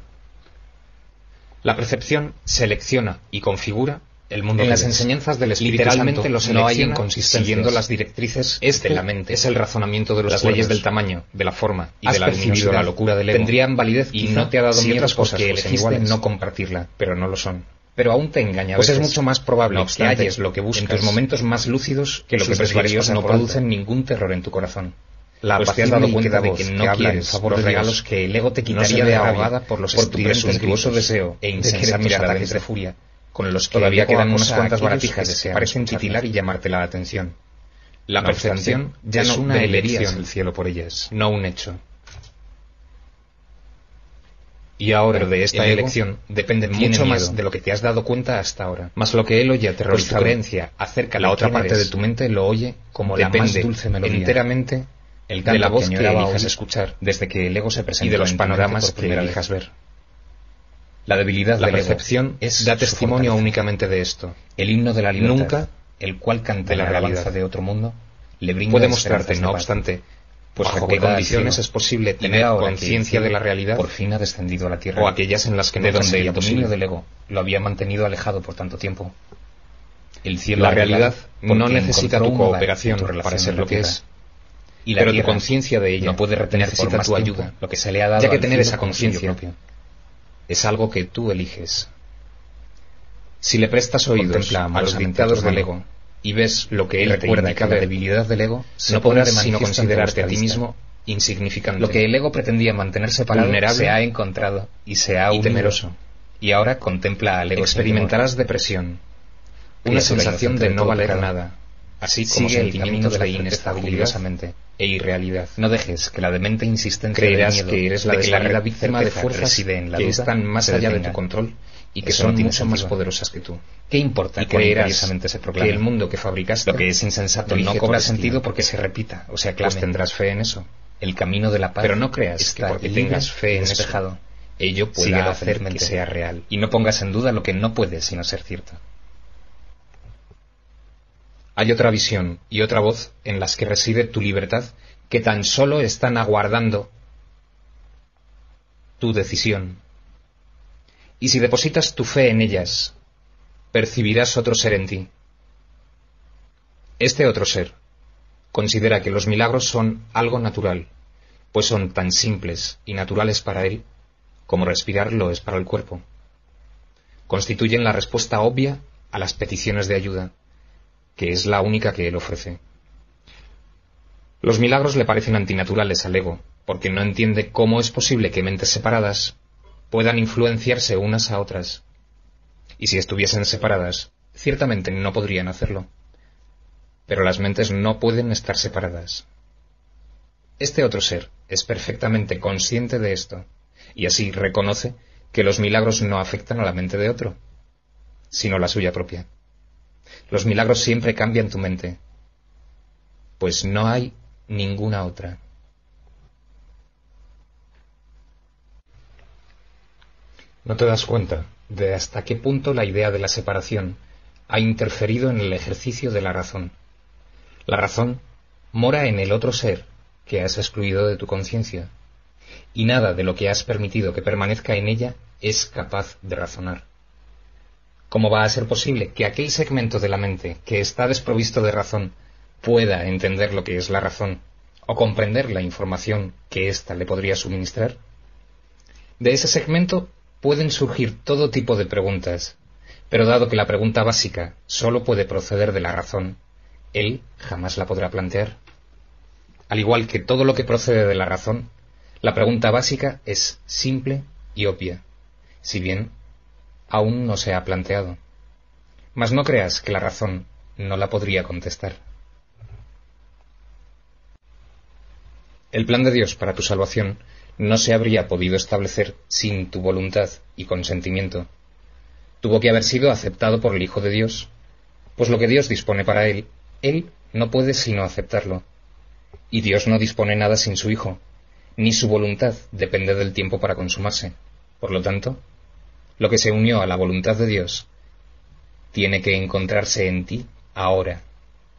La percepción selecciona y configura el mundo En que las ves. enseñanzas del Espíritu Literalmente Santo lo no hay selecciona inconsistencias. siguiendo las directrices Este de la mente. es el razonamiento de los Las leyes cuerdos. del tamaño, de la forma y Has de la percibido luminosidad la locura del ego. tendrían validez Y quizá no te ha dado si miedo otras cosas porque fuesen elegiste iguales. no compartirla, pero no lo son. pero aún te engaña a Pues es veces. mucho más probable No que obstante, halles lo que buscas en tus momentos más lúcidos que lo que sus prefieres desvaríos pasar no por alto. producen ningún terror en tu corazón. La Pues te has apacible dado y cuenta queda de voz que que no habla en quieres favor los de regalos Dios que el ego te no se quitaría ve de ahogada rabia por los tu estudiantes irrespetuoso gritos deseo e insensatos insensatosas ataques de ataques furia, con los que Todavía el ego quedan unas acosa a cuantas aquellos baratijas que desean parecen escucharlas. titilar y llamarte la atención. La No obstante, percepción ya es no una venderías elección. el cielo por ellas, no un hecho. Y ahora Pero de esta el ego elección depende tiene mucho miedo. más de lo que te has dado cuenta hasta ahora. Más lo que él oye Pues tu aterrorizado. creencia acerca de La la otra otra parte eres. de tu mente lo oye como la Depende más dulce melodía enteramente el de canto la voz que añoraba elijas oír escuchar desde que el ego se presentó y de los en tu mente panoramas por que primera elijas vez. ver. La debilidad La del ego percepción es da su testimonio fortaleza. únicamente de esto. El himno de la libertad. Nunca el cual canta de la la alabanza realidad. de otro mundo le brinda Puede esperanzas mostrarte, de no paz. obstante, Pues bajo bajo qué qué condiciones condiciones es posible y tener ver ahora que el conciencia cielo de la realidad por fin ha descendido a la tierra, o aquellas en las que de no donde sería el posible. dominio del ego lo había mantenido alejado por tanto tiempo. El cielo La ha llegado realidad porque no necesita encontró tu un lugar cooperación en tu relación para ser con lo la que tierra. es. Y la Pero tu tierra conciencia de ella no puede retener necesita por más tu tiempo ayuda, lo que se le ha dado ya que al tener cielo esa como suyo conciencia propio. Es algo que tú eliges. Si le prestas oídos a los dictados del ego y ves lo que él recuerda que la debilidad del ego, no podrás sino considerarte a ti mismo insignificante. Lo que el ego pretendía mantener separado se ha encontrado y se ha unido. Temeroso. Y ahora contempla al ego. Experimentarás depresión, una sensación de no valer nada, así como sentimientos de inestabilidad e irrealidad. No dejes que la demente insistencia creerás del miedo que eres la desvalida víctima de fuerzas que están más allá de tu control y que son mucho más poderosas que tú. ¿Qué importa? Y creerás que el mundo que fabricaste, lo que es insensato, no cobra sentido porque se repita, o sea, pues tendrás fe en eso, el camino de la paz. Pero no creas que porque tengas fe en eso, ello pueda hacer que sea real. Y no pongas en duda lo que no puede sino ser cierto. Hay otra visión y otra voz en las que reside tu libertad que tan solo están aguardando tu decisión. Y si depositas tu fe en ellas, percibirás otro ser en ti. Este otro ser considera que los milagros son algo natural, pues son tan simples y naturales para él como respirar lo es para el cuerpo. Constituyen la respuesta obvia a las peticiones de ayuda, que es la única que él ofrece. Los milagros le parecen antinaturales al ego, porque no entiende cómo es posible que mentes separadas puedan influenciarse unas a otras. Y si estuviesen separadas, ciertamente no podrían hacerlo. Pero las mentes no pueden estar separadas. Este otro ser es perfectamente consciente de esto, y así reconoce que los milagros no afectan a la mente de otro, sino la suya propia. Los milagros siempre cambian tu mente, pues no hay ninguna otra. No te das cuenta de hasta qué punto la idea de la separación ha interferido en el ejercicio de la razón. La razón mora en el otro ser que has excluido de tu conciencia, y nada de lo que has permitido que permanezca en ella es capaz de razonar. ¿Cómo va a ser posible que aquel segmento de la mente que está desprovisto de razón pueda entender lo que es la razón o comprender la información que ésta le podría suministrar? De ese segmento pueden surgir todo tipo de preguntas, pero dado que la pregunta básica sólo puede proceder de la razón, él jamás la podrá plantear. Al igual que todo lo que procede de la razón, la pregunta básica es simple y obvia, si bien aún no se ha planteado. Mas no creas que la razón no la podría contestar. El plan de Dios para tu salvación no se habría podido establecer sin tu voluntad y consentimiento. Tuvo que haber sido aceptado por el Hijo de Dios, pues lo que Dios dispone para él no puede sino aceptarlo. Y Dios no dispone nada sin su Hijo, ni su voluntad depende del tiempo para consumarse. Por lo tanto, lo que se unió a la voluntad de Dios tiene que encontrarse en ti ahora,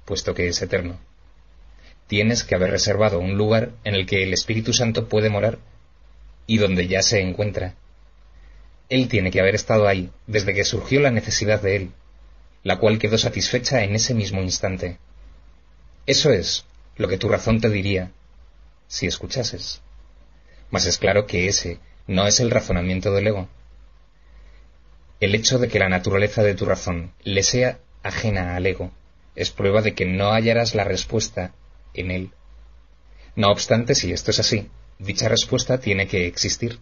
puesto que es eterno. Tienes que haber reservado un lugar en el que el Espíritu Santo puede morar y donde ya se encuentra. Él tiene que haber estado ahí desde que surgió la necesidad de él, la cual quedó satisfecha en ese mismo instante. Eso es lo que tu razón te diría si escuchases. Mas es claro que ese no es el razonamiento del ego. El hecho de que la naturaleza de tu razón le sea ajena al ego es prueba de que no hallarás la respuesta en él. No obstante, si esto es así, dicha respuesta tiene que existir.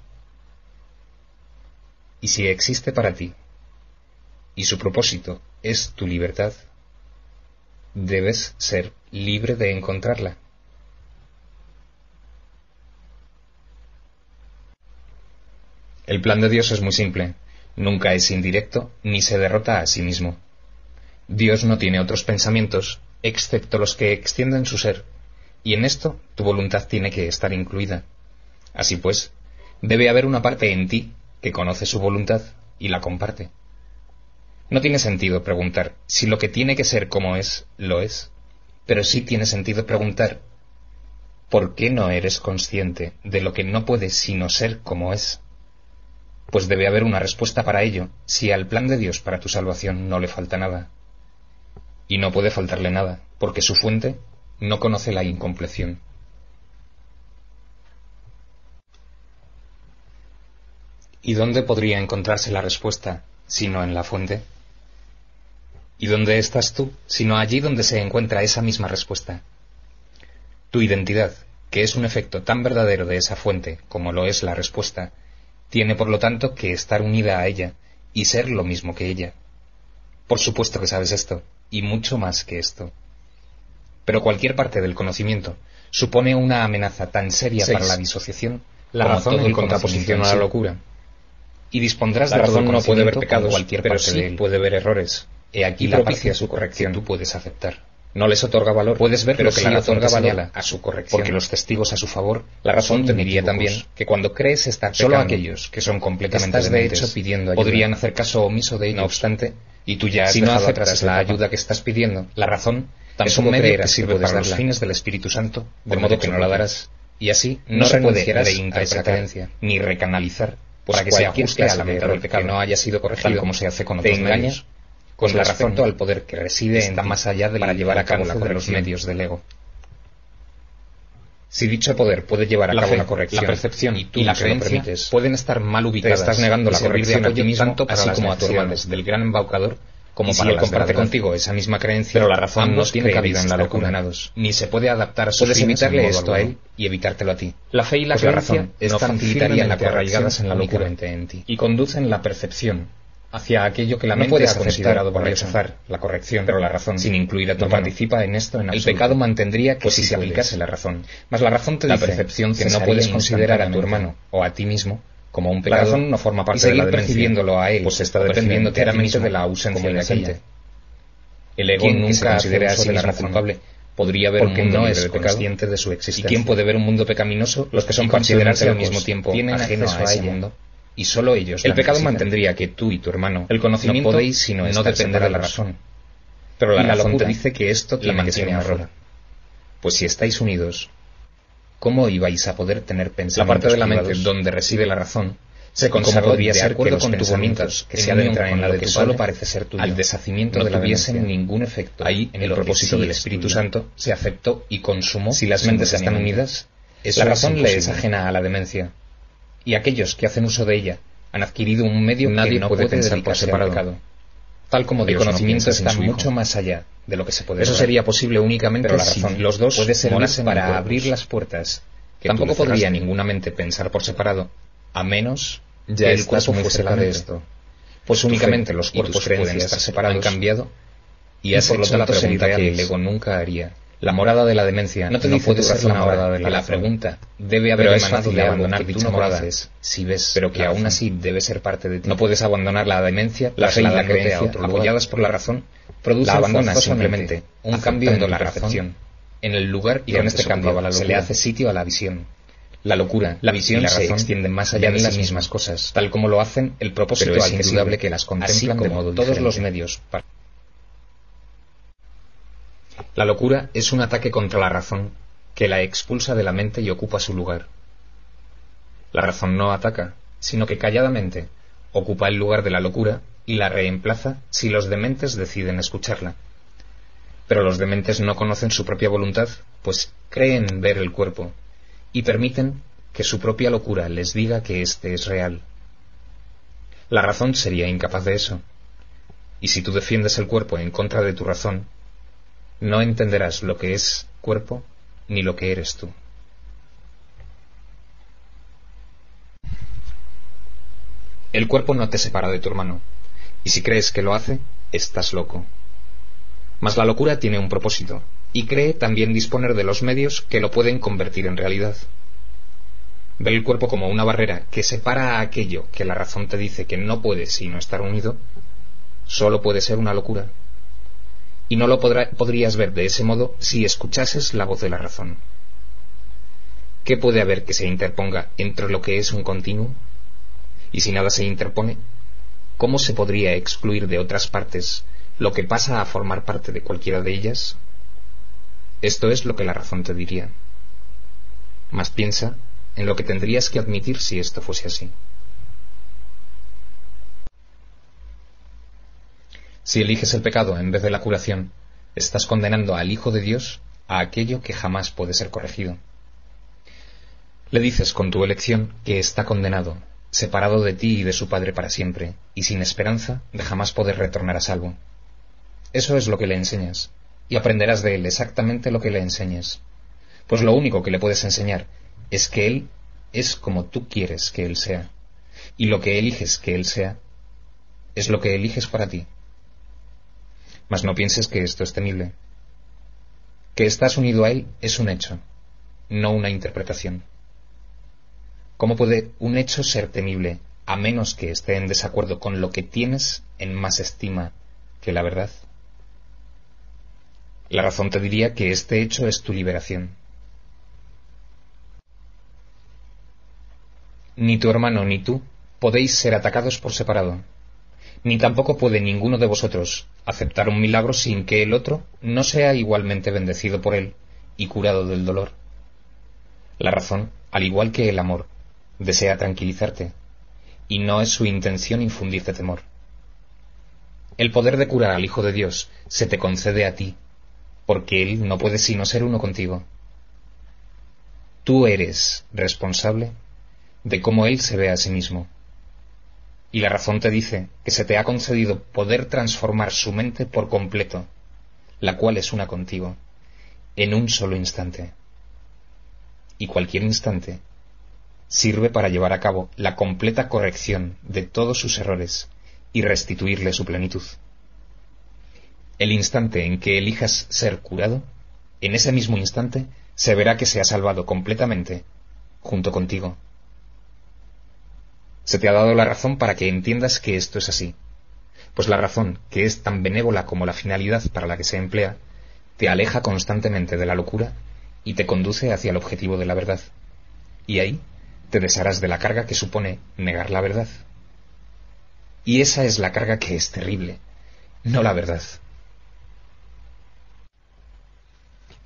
Y si existe para ti, y su propósito es tu libertad, debes ser libre de encontrarla. El plan de Dios es muy simple, nunca es indirecto ni se derrota a sí mismo. Dios no tiene otros pensamientos excepto los que extienden su ser, y en esto tu voluntad tiene que estar incluida. Así pues, debe haber una parte en ti que conoce su voluntad y la comparte. No tiene sentido preguntar si lo que tiene que ser como es, lo es, pero sí tiene sentido preguntar ¿por qué no eres consciente de lo que no puede sino ser como es? Pues debe haber una respuesta para ello si al plan de Dios para tu salvación no le falta nada. Y no puede faltarle nada, porque su fuente no conoce la incompleción. ¿Y dónde podría encontrarse la respuesta, sino en la fuente? ¿Y dónde estás tú, sino allí donde se encuentra esa misma respuesta? Tu identidad, que es un efecto tan verdadero de esa fuente como lo es la respuesta, tiene por lo tanto que estar unida a ella y ser lo mismo que ella. Por supuesto que sabes esto, y mucho más que esto. Pero cualquier parte del conocimiento supone una amenaza tan seria 6. para la disociación, La como razón todo en el contraposición a la conocimiento en sí. locura. Y dispondrás La de todo razón el no puede ver conocimiento pecados, como cualquier pero parte sí de él. puede ver errores. He aquí y la propicia parte su corrección. que tú puedes aceptar. No les otorga valor. Puedes ver pero lo que sí la razón otorga te valor señala, a su corrección. porque los testigos a su favor La razón son te diría inequívocos. también que cuando crees estar Solo pecando, aquellos que son completamente estás de dementes hecho pidiendo ayuda. podrían hacer caso omiso de ellos. No obstante, y tú ya has si no dejado aceptas atrás la esa etapa. ayuda que estás pidiendo, La razón es tampoco un medio que creerás que sirve puedes para los darla. fines del Espíritu Santo, de por modo que derecho no la propio. darás. Y así No se puede renunciarás a esa reinterpretar creencia. ni recanalizar Pues para que se cualquier ajuste a clase la de meta error del pecado, que no haya sido corregido, tal como se hace con te otros engaña medios. con Con respecto respecto al poder que reside en está ti más allá del para llevar a cabo la alcance de los corrección. medios del ego. Si dicho poder puede llevar a La cabo fe, la corrección, la percepción y tú y la no se lo creencia permites, pueden estar mal ubicadas. te estás negando y la servir de corrección a ti apoyo mismo, tanto para así las como a tu hermano, necesidades del gran embaucador como y si para él las de comparte la verdad. contigo esa misma creencia, Pero la razón ambos no tiene cabida creéis en la estar locura, condenados. ni se puede adaptar a sus Puedes fines evitarle en modo esto a él alguno. y evitártelo a ti. La fe y la Pues la creencia razón no están facilitarían la firmemente corrección arraigadas en la locura únicamente en ti y conducen la percepción hacia aquello que la No mente puedes ha aceptar considerado o valioso. rechazar la corrección, Pero la razón, sin incluir a tu no hermano. participa en esto en El absoluto. pecado mantendría que Pues si sí se puedes. aplicase la razón. Mas la razón te La dice percepción que no cesaría puedes considerar a tu instantáneamente. hermano o a ti mismo como un La pecado razón no forma parte y seguir de la demencia, percibiéndolo a él, pues está o depende percibiéndote a ti enteramente mismo de la ausencia como de inocente. aquella. El ego Quien nunca se considere hace a uso sí de la mismo razón, culpable podría ver un porque mundo no libre es de pecado. consciente de su ¿Y existencia. quién puede ver un mundo pecaminoso? Los que son Y considerarse al considerarse mismo tiempo tienen ajeno acceso a ese ella. mundo, y solo ellos El la pecado necesitan. mantendría que tú y tu hermano El conocimiento no podéis sino no estar depende de la separados. razón. Pero la Y la razón locura te dice que esto la tiene que ser mantiene un a error. raya. Pues si estáis unidos, ¿cómo ibais a poder tener La pensamientos parte de la mente privados? donde reside la razón Se como conserva podría de ser acuerdo que con los tus pensamientos voluntades que en se unión adentran con en la lo de que tu solo padre, parece ser tuyo, al deshacimiento no de la tuviesen demencia. ningún efecto Ahí, en el lo que propósito sí del es Espíritu tuyo. Santo se aceptó y consumó. Si las mentes están simultáneamente. unidas, eso La es razón le es imposible. ajena a la demencia, y aquellos que hacen uso de ella han adquirido un medio Nadie que no puede puede pensar por dedicarse al separado. pecado. Tal como El Dios conocimiento conocimiento está está mucho mucho más allá de lo que se puede Eso lograr. sería posible únicamente Pero la si razón los dos puede servir morasen para en abrir cuerpos. las puertas. Que Tampoco tú le podría cerraste. ninguna mente pensar por separado, a menos Ya que el estás cuerpo muy fuese cerca la de mente. esto. Pues Tu únicamente fe los y tus cuerpos pueden creencias estar separados. han cambiado Y has por lo hecho la tanto ser pregunta que el irreales. ego nunca haría. La morada de la demencia No te no dice puede tu ser razón la ahora, morada de y la la pregunta debe haber Pero es emanado fácil de algo abandonar que tú dicha no morada, conoces, si ves, pero que la aún razón. así debe ser parte de ti. No puedes abandonar la demencia, La fe y la trasladándote a creencia, otro lugar. apoyadas por la razón, Producen la abandonas forzosamente simplemente, un aceptando cambio en la la razón percepción en el lugar y donde con este se cambio ocupaba la se locura. le hace sitio a la visión. La locura, La visión y la se razón extienden más allá ven de las sí mismas mismas, cosas, tal como lo hacen el propósito pero es al que indudable sirve, que las así contemplan de como modo todos los diferente. medios. La locura es un ataque contra la razón que la expulsa de la mente y ocupa su lugar. La razón no ataca, sino que calladamente ocupa el lugar de la locura y la reemplaza si los dementes deciden escucharla. Pero los dementes no conocen su propia voluntad, pues creen ver el cuerpo y permiten que su propia locura les diga que éste es real. La razón sería incapaz de eso. Y si tú defiendes el cuerpo en contra de tu razón, no entenderás lo que es cuerpo ni lo que eres tú. El cuerpo no te separa de tu hermano, y si crees que lo hace, estás loco. Mas la locura tiene un propósito, y cree también disponer de los medios que lo pueden convertir en realidad. Ver el cuerpo como una barrera que separa a aquello que la razón te dice que no puede sino estar unido, solo puede ser una locura. Y no lo podrías ver de ese modo si escuchases la voz de la razón. ¿Qué puede haber que se interponga entre lo que es un continuo? Y si nada se interpone, ¿cómo se podría excluir de otras partes lo que pasa a formar parte de cualquiera de ellas? Esto es lo que la razón te diría. Mas piensa en lo que tendrías que admitir si esto fuese así. Si eliges el pecado en vez de la curación, estás condenando al Hijo de Dios a aquello que jamás puede ser corregido. Le dices con tu elección que está condenado, separado de ti y de su Padre para siempre, y sin esperanza de jamás poder retornar a salvo. Eso es lo que le enseñas, y aprenderás de él exactamente lo que le enseñes. Pues lo único que le puedes enseñar es que él es como tú quieres que él sea, y lo que eliges que él sea es lo que eliges para ti. Mas no pienses que esto es temible. Que estás unido a él es un hecho, no una interpretación. ¿Cómo puede un hecho ser temible a menos que esté en desacuerdo con lo que tienes en más estima que la verdad? La razón te diría que este hecho es tu liberación. Ni tu hermano ni tú podéis ser atacados por separado, ni tampoco puede ninguno de vosotros aceptar un milagro sin que el otro no sea igualmente bendecido por él y curado del dolor. La razón, al igual que el amor, desea tranquilizarte, y no es su intención infundirte temor. El poder de curar al Hijo de Dios se te concede a ti, porque Él no puede sino ser uno contigo. Tú eres responsable de cómo Él se ve a sí mismo. Y la razón te dice que se te ha concedido poder transformar su mente por completo, la cual es una contigo, en un solo instante. Y cualquier instante sirve para llevar a cabo la completa corrección de todos sus errores y restituirle su plenitud. El instante en que elijas ser curado, en ese mismo instante se verá que se ha salvado completamente junto contigo. Se te ha dado la razón para que entiendas que esto es así, pues la razón, que es tan benévola como la finalidad para la que se emplea, te aleja constantemente de la locura y te conduce hacia el objetivo de la verdad, y ahí te desharás de la carga que supone negar la verdad. Y esa es la carga que es terrible, no la verdad.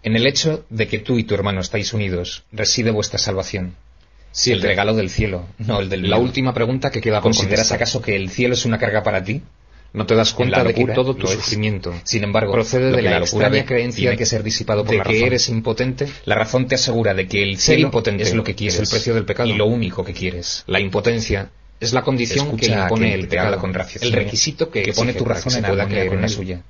En el hecho de que tú y tu hermano estáis unidos reside vuestra salvación. Sí, el regalo del cielo, no el del miedo. La última pregunta que queda por ¿consideras acaso que el cielo es una carga para ti? ¿No te das cuenta de que todo tu sufrimiento, sin embargo, procede de la extraña creencia de que ser disipado por la razón, de que eres impotente? La razón te asegura de que el cielo impotente es lo que quieres, es el precio del pecado, y lo único que quieres. La impotencia es la condición que impone el pecado con raciocinio, el requisito que pone tu razón en pueda creer en la suya.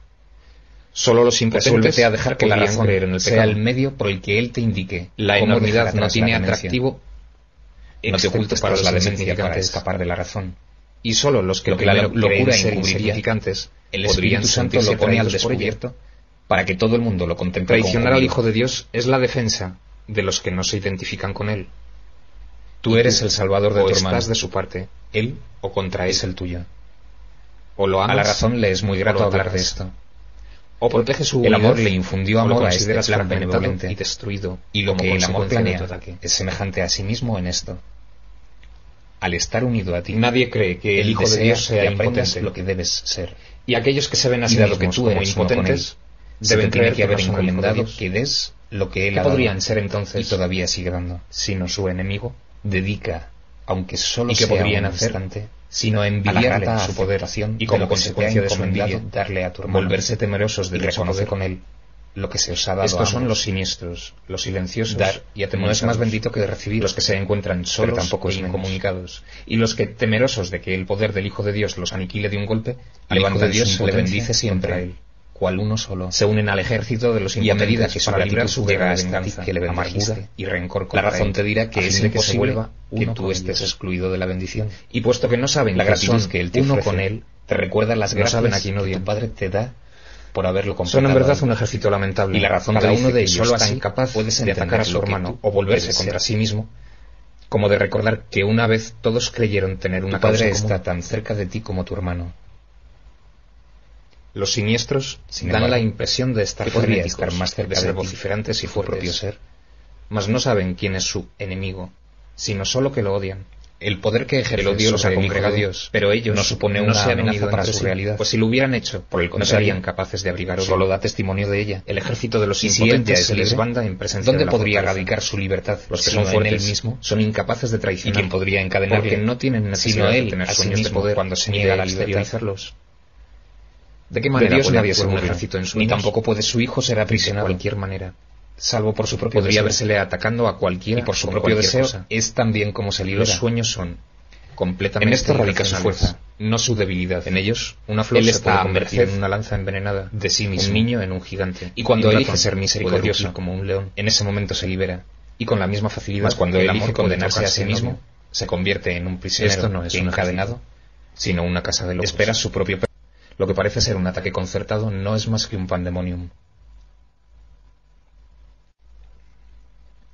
Solo los impotentes a dejar que la razón sea el medio por el que él te indique. La enormidad no tiene atractivo. No te ocultes para la demencia para escapar de la razón. Y solo los que la locura encubriría, el Espíritu Santo lo pone al descubierto para que todo el mundo lo contemple. Traicionar al Hijo de Dios es la defensa de los que no se identifican con Él. Tú eres el salvador de tu hermano. Estás de su parte, Él o contra Él es el tuyo. O lo amas, a la razón le es muy grato hablar de esto. O protege su el amor le infundió amor a este plan benevolente y destruido, y lo que el amor planea es semejante a sí mismo en esto. Al estar unido a ti, nadie cree que el Hijo de Dios sea impotente, lo que debes ser. Y aquellos que se ven así dado que tú como impotentes, deben creer que haber encomendado que des lo que él ha dado. Podrían ser entonces, y todavía sigue dando, sino su enemigo, dedica, aunque solo sea podrían un instante, sino envidiarle a su poder y como consecuencia de su envidia darle a tu hermano, volverse temerosos de reconocer con él lo que se os ha dado. Estos son los siniestros, los silenciosos, dar y no es más bendito que de recibir, los que se encuentran solos tampoco incomunicados, y los que temerosos de que el poder del Hijo de Dios los aniquile de un golpe, al Hijo de Dios se le bendice siempre a él, cual uno solo, se unen al ejército de los impotentes, y a medida que para librar su guerra venganza, que le amargura y rencor contra la razón te dirá que es imposible que tú estés excluido de la bendición, y puesto que no saben la gratitud que él te ofrece, uno con él te recuerda las gracias que tu Padre te da por haberlo completado. Son en verdad un ejército lamentable, y la razón cada uno de ellos solo tan capaz de atacar a su hermano o volverse contra sí mismo, como de recordar que una vez todos creyeron tener una causa común. Tu Padre está tan cerca de ti como tu hermano. Los siniestros dan la impresión de estar frenéticos, más cerca de ser vociferantes y fuertes, propio ser, mas no saben quién es su enemigo, sino solo que lo odian. El poder que ejerce el odio los ha congregado a Dios, pero ellos no supone una amenaza para su realidad, pues si lo hubieran hecho, por el contrario, no serían capaces de abrigar odio. Solo da testimonio de ella. El ejército de los impotentes se les banda en presencia de la fortaleza. ¿Dónde podría radicar su libertad? Los que son fuertes él mismo son incapaces de traicionar. ¿Y quién podría encadenarle? Porque no tienen necesidad de tener sueños de poder cuando se niega a la libertad. ¿De qué manera Dios nadie ser un ejército en su ni tampoco puede su hijo ser aprisionado de cualquier manera? Salvo por su propio podría deseo. Versele atacando a cualquiera y por su propio deseo cosa. Es también como se libera. Los sueños son completamente. En esto radica su irracionales. fuerza, no su debilidad. En ellos, una flor Él se está puede a convertir merced en una lanza envenenada, de sí mismo. un niño en un gigante, Y cuando un elige ratón ser puede misericordioso, rugir como un león, en ese momento se libera. y con la misma facilidad, Mas cuando que el elige amor puede condenarse a trocarse sí en mismo, odio, se convierte en un prisionero esto no es que un encadenado, sino una casa de locos. espera su propio Lo que parece ser un ataque concertado no es más que un pandemonium.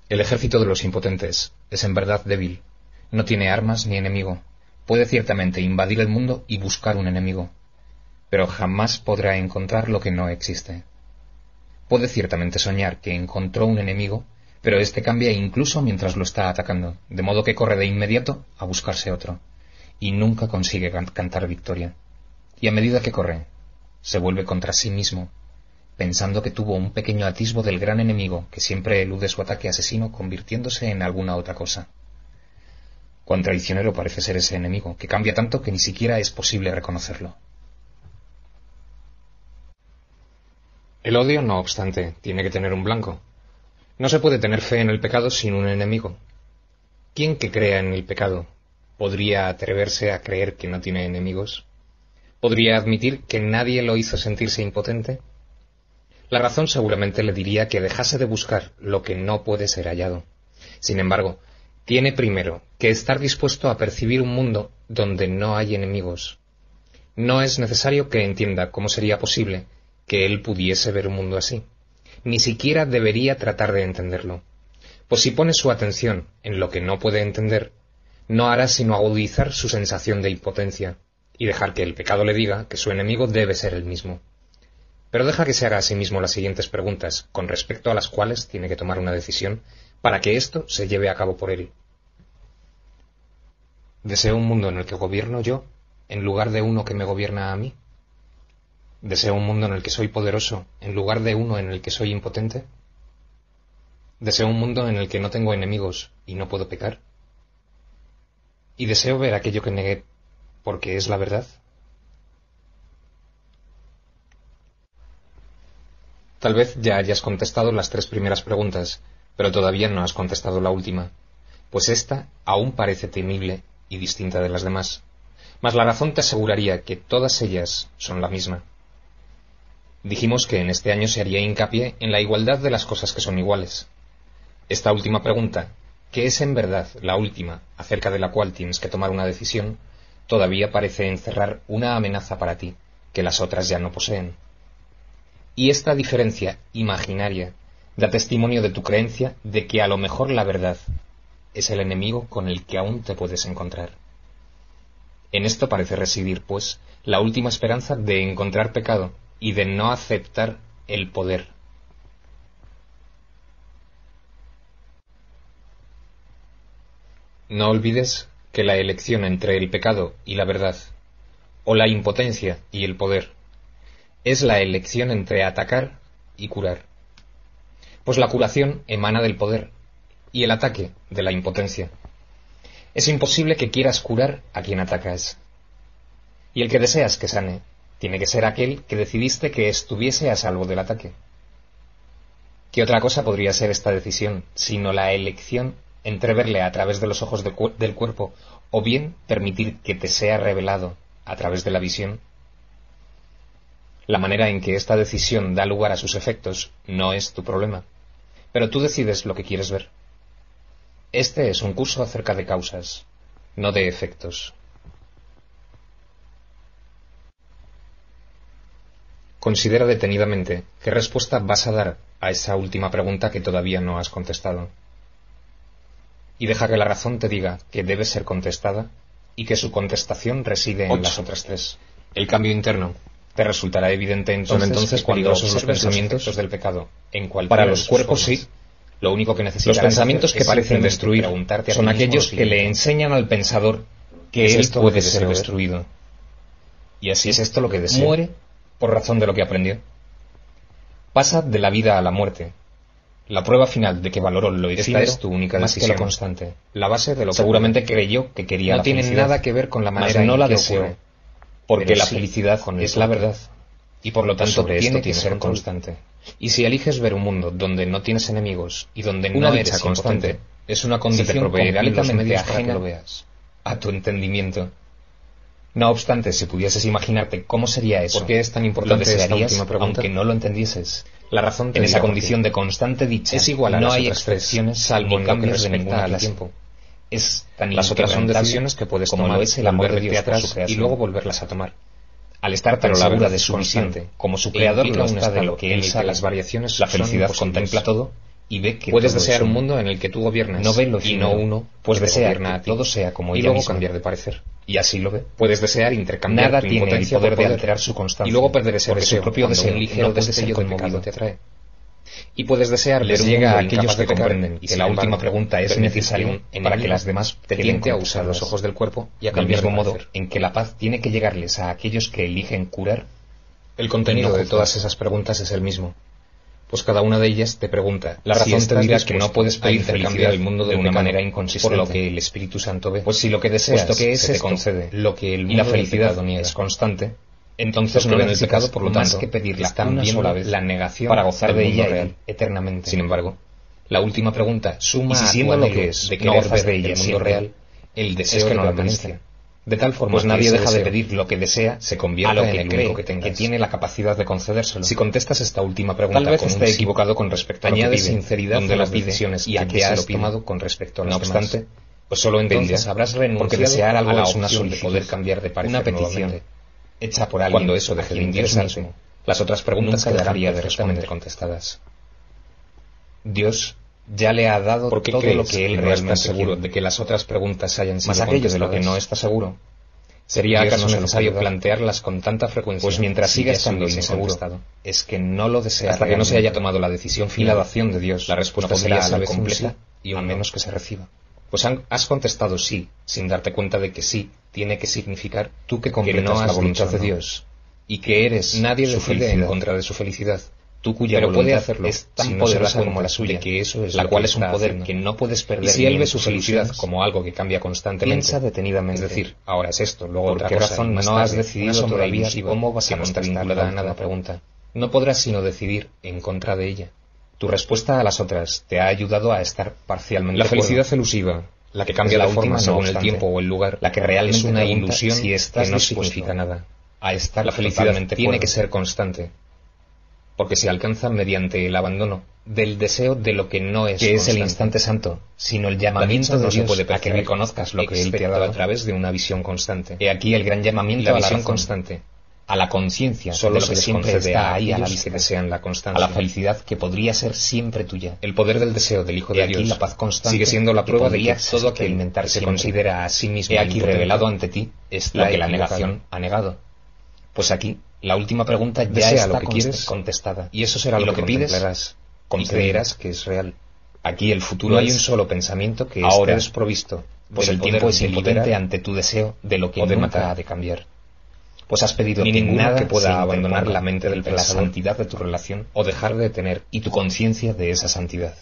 El ejército de los impotentes es en verdad débil. No tiene armas ni enemigo. Puede ciertamente invadir el mundo y buscar un enemigo, pero jamás podrá encontrar lo que no existe. Puede ciertamente soñar que encontró un enemigo, pero éste cambia incluso mientras lo está atacando, de modo que corre de inmediato a buscarse otro, y nunca consigue cantar victoria. Y a medida que corre, se vuelve contra sí mismo, pensando que tuvo un pequeño atisbo del gran enemigo que siempre elude su ataque asesino convirtiéndose en alguna otra cosa. Cuán traicionero parece ser ese enemigo, que cambia tanto que ni siquiera es posible reconocerlo. El odio, no obstante, tiene que tener un blanco. No se puede tener fe en el pecado sin un enemigo. ¿Quién que crea en el pecado podría atreverse a creer que no tiene enemigos? ¿Podría admitir que nadie lo hizo sentirse impotente? La razón seguramente le diría que dejase de buscar lo que no puede ser hallado. Sin embargo, tiene primero que estar dispuesto a percibir un mundo donde no hay enemigos. No es necesario que entienda cómo sería posible que él pudiese ver un mundo así. Ni siquiera debería tratar de entenderlo. Pues si pone su atención en lo que no puede entender, no hará sino agudizar su sensación de impotencia y dejar que el pecado le diga que su enemigo debe ser él mismo. Pero deja que se haga a sí mismo las siguientes preguntas, con respecto a las cuales tiene que tomar una decisión para que esto se lleve a cabo por él. ¿Deseo un mundo en el que gobierno yo, en lugar de uno que me gobierna a mí? ¿Deseo un mundo en el que soy poderoso, en lugar de uno en el que soy impotente? ¿Deseo un mundo en el que no tengo enemigos y no puedo pecar? ¿Y deseo ver aquello que negué porque es la verdad? Tal vez ya hayas contestado las 3 primeras preguntas, pero todavía no has contestado la última, pues esta aún parece temible y distinta de las demás, mas la razón te aseguraría que todas ellas son la misma. Dijimos que en este año se haría hincapié en la igualdad de las cosas que son iguales. Esta última pregunta, que es en verdad la última acerca de la cual tienes que tomar una decisión, todavía parece encerrar una amenaza para ti que las otras ya no poseen. Y esta diferencia imaginaria da testimonio de tu creencia de que a lo mejor la verdad es el enemigo con el que aún te puedes encontrar. En esto parece residir, pues, la última esperanza de encontrar pecado y de no aceptar el poder. No olvides que la elección entre el pecado y la verdad, o la impotencia y el poder, es la elección entre atacar y curar. Pues la curación emana del poder y el ataque de la impotencia. Es imposible que quieras curar a quien atacas. Y el que deseas que sane tiene que ser aquel que decidiste que estuviese a salvo del ataque. ¿Qué otra cosa podría ser esta decisión, sino la elección entre verle a través de los ojos del cuerpo o bien permitir que te sea revelado a través de la visión? La manera en que esta decisión da lugar a sus efectos no es tu problema, pero tú decides lo que quieres ver. Este es un curso acerca de causas, no de efectos. Considera detenidamente qué respuesta vas a dar a esa última pregunta que todavía no has contestado. Y deja que la razón te diga que debe ser contestada y que su contestación reside en las otras 3. El cambio interno. Te resultará evidente entonces que cuando observes los pensamientos del pecado, en para los cuerpos sí, lo único que necesitas. Los pensamientos que parecen destruir son aquellos que le enseñan al pensador que él puede ser destruido. Y así es esto lo que desea. Muere por razón de lo que aprendió. Pasa de la vida a la muerte. La prueba final de que valoró lo efímero es tu única decisión constante. La base de lo que seguramente creyó que quería no tiene nada que ver con la manera en que deseo. Porque la felicidad es la verdad, y por lo tanto tiene que ser constante. Y si eliges ver un mundo donde no tienes enemigos y donde no eres constante, es una condición completamente ajena para que lo veas. a tu entendimiento. No obstante, si pudieses imaginarte cómo sería eso, ¿por qué es tan importante lo desearías, esta última pregunta? aunque no lo entendieses. La razón te En dirá esa por condición qué. de constante dicha, Es igual a no las hay otras tres, excepciones salvo ni en lo que cambios de respecta ninguna al clase. tiempo. Es tan Las otras son inquebrantable decisiones que puedes como tomar, lo es el amor de volverte Dios por atrás su creación. y luego volverlas a tomar. Al estar tan Pero la segura verdad de es su visión, constante, como su e creador implica lo un está de estado lo que en él el que sabe, las variaciones la son felicidad imposibles. contempla todo y ve que Puedes todo es desear un uno. mundo en el que tú gobiernas No ve lo y efímero, no uno, pues que te desea gobierna que a ti, todo sea como y ella luego misma. cambiar de parecer. Y así lo ve. Puedes desear intercambiar Nada tu tiene el impotencia poder por de poder, alterar su constancia, y luego perder ese porque su deseo propio cuando deseo un ligero no puede destello ser del pecado conmovido. te atrae. Y puedes desear Les ver un llega mundo a aquellos incapaz que de pecar, comprenden y que sin la embargo, última pregunta es permitir necesaria que un para que enemigo las demás te queden tiente a usar los contestadas. ojos del cuerpo y a Del cambiar mismo de modo parecer. en que la paz tiene que llegarles a aquellos que eligen curar, El contenido no de juzgar. todas esas preguntas es el mismo, pues cada una de ellas te pregunta. La si razón te estás dirá que dispuesto no puedes a pedir intercambiar felicidad el mundo de del una pecado manera inconsistente, por lo que el Espíritu Santo ve. pues si lo que deseas Puesto que es se te esto concede, lo que el y mundo la del felicidad pecado niega. es constante, entonces Los que no ven el necesitas pecado, por lo más tanto, que pedirla están una viendo sola vez la negación para gozar del de mundo ella real. eternamente. Sin embargo, la última pregunta suma Y si a siendo tu lo anhelo que es, de no querer gozas ver de ella el mundo siempre, real, el deseo es que de no la permanencia. mereces. De tal forma Pues que nadie ese deja de deseo pedir lo que desea se a convierta lo en que el cree único que tengas. tiene la capacidad de concedérselo. Si contestas esta última pregunta Tal vez con esté un sí, equivocado con respecto a lo que añade pide, sinceridad donde a lo las pide decisiones y a que qué ya se has lo pide. tomado con respecto a No los demás. obstante, pues solo entonces Pedirá, habrás porque renunciado desear algo a la es una opción de solicitud, poder cambiar de parecer una petición nuevamente. hecha por alguien Cuando eso a deje de quien Dios interesarte, mismo las otras preguntas nunca quedarán dejaría de perfectamente responder. contestadas. Dios ya le ha dado ¿Por qué todo crees lo que él no realmente estás seguro quiere? de que las otras preguntas hayan sido Más aquello de lo que contestadas? no está seguro. ¿Sería Dios acaso no se lo necesario puede dar. plantearlas con tanta frecuencia? Pues mientras si siga ya se estando hubiesen inseguro, contestado? es que no lo desea Hasta que no se realmente. haya tomado la decisión Y final, la dación de Dios, la respuesta no será podría a la ser vez un completa sí y un a no. menos que se reciba. Pues has contestado sí, sin darte cuenta de que sí tiene que significar Tú que que completas no la has voluntad dicho de no. Dios y que eres Nadie su decide felicidad. en contra de su felicidad. Tú cuya Pero puede voluntad hacerlo es tan si no se da poderosa como cuenta la suya, de que eso es la lo cual que es un está poder haciendo. que no puedes perder Y si ni él en ve su tus felicidad ilusiones, como algo que cambia constantemente, piensa detenidamente, es decir, ahora es esto, luego ¿por otra qué cosa, razón y más no has tarde, decidido una sombra todavía ilusiva cómo vas a que no está contestar vinculada la a nada? última pregunta? No podrás sino decidir en contra de ella. Tu respuesta a las otras te ha ayudado a estar parcialmente La de acuerdo. felicidad elusiva, la que cambia Es la de forma última, no según el obstante, tiempo o el lugar, la que realmente es una pregunta ilusión si estás que no dispuesto significa nada. a estar La felicidad totalmente tiene cuerdo. que ser constante, porque se alcanza mediante el abandono del deseo de lo que no es que es el constante. instante santo, sino el La llamamiento dicha de no se Dios puede a que percibir reconozcas lo que Él te ha excepto dado. a través de una visión constante. He aquí el gran llamamiento La a la visión razón, constante a la conciencia solo de lo se que les siempre concede está a ahí a la aquellos vista, que desean la a constancia. la felicidad que podría ser siempre tuya. El poder del deseo del Hijo He de aquí Dios la paz constante sigue siendo la que prueba de que podrías todo aquel experimentar que se siempre. considera a sí mismo He aquí impotente revelado ante ti está lo que la equivocado. negación ha negado. Pues aquí la última pregunta ya Desea está lo que quieres contestada. y eso será Y lo que pides contemplarás y con creerás que es real. Aquí el futuro No hay es un solo pensamiento que ahora, esté desprovisto, pues del el poder tiempo es de impotente liberar ante tu deseo de lo que o de nunca matar. ha de cambiar. Pues has pedido Ni que ninguno nada que pueda se abandonar interponga la mente del entre la pensador santidad de tu relación o dejar de tener y tu conciencia de esa santidad.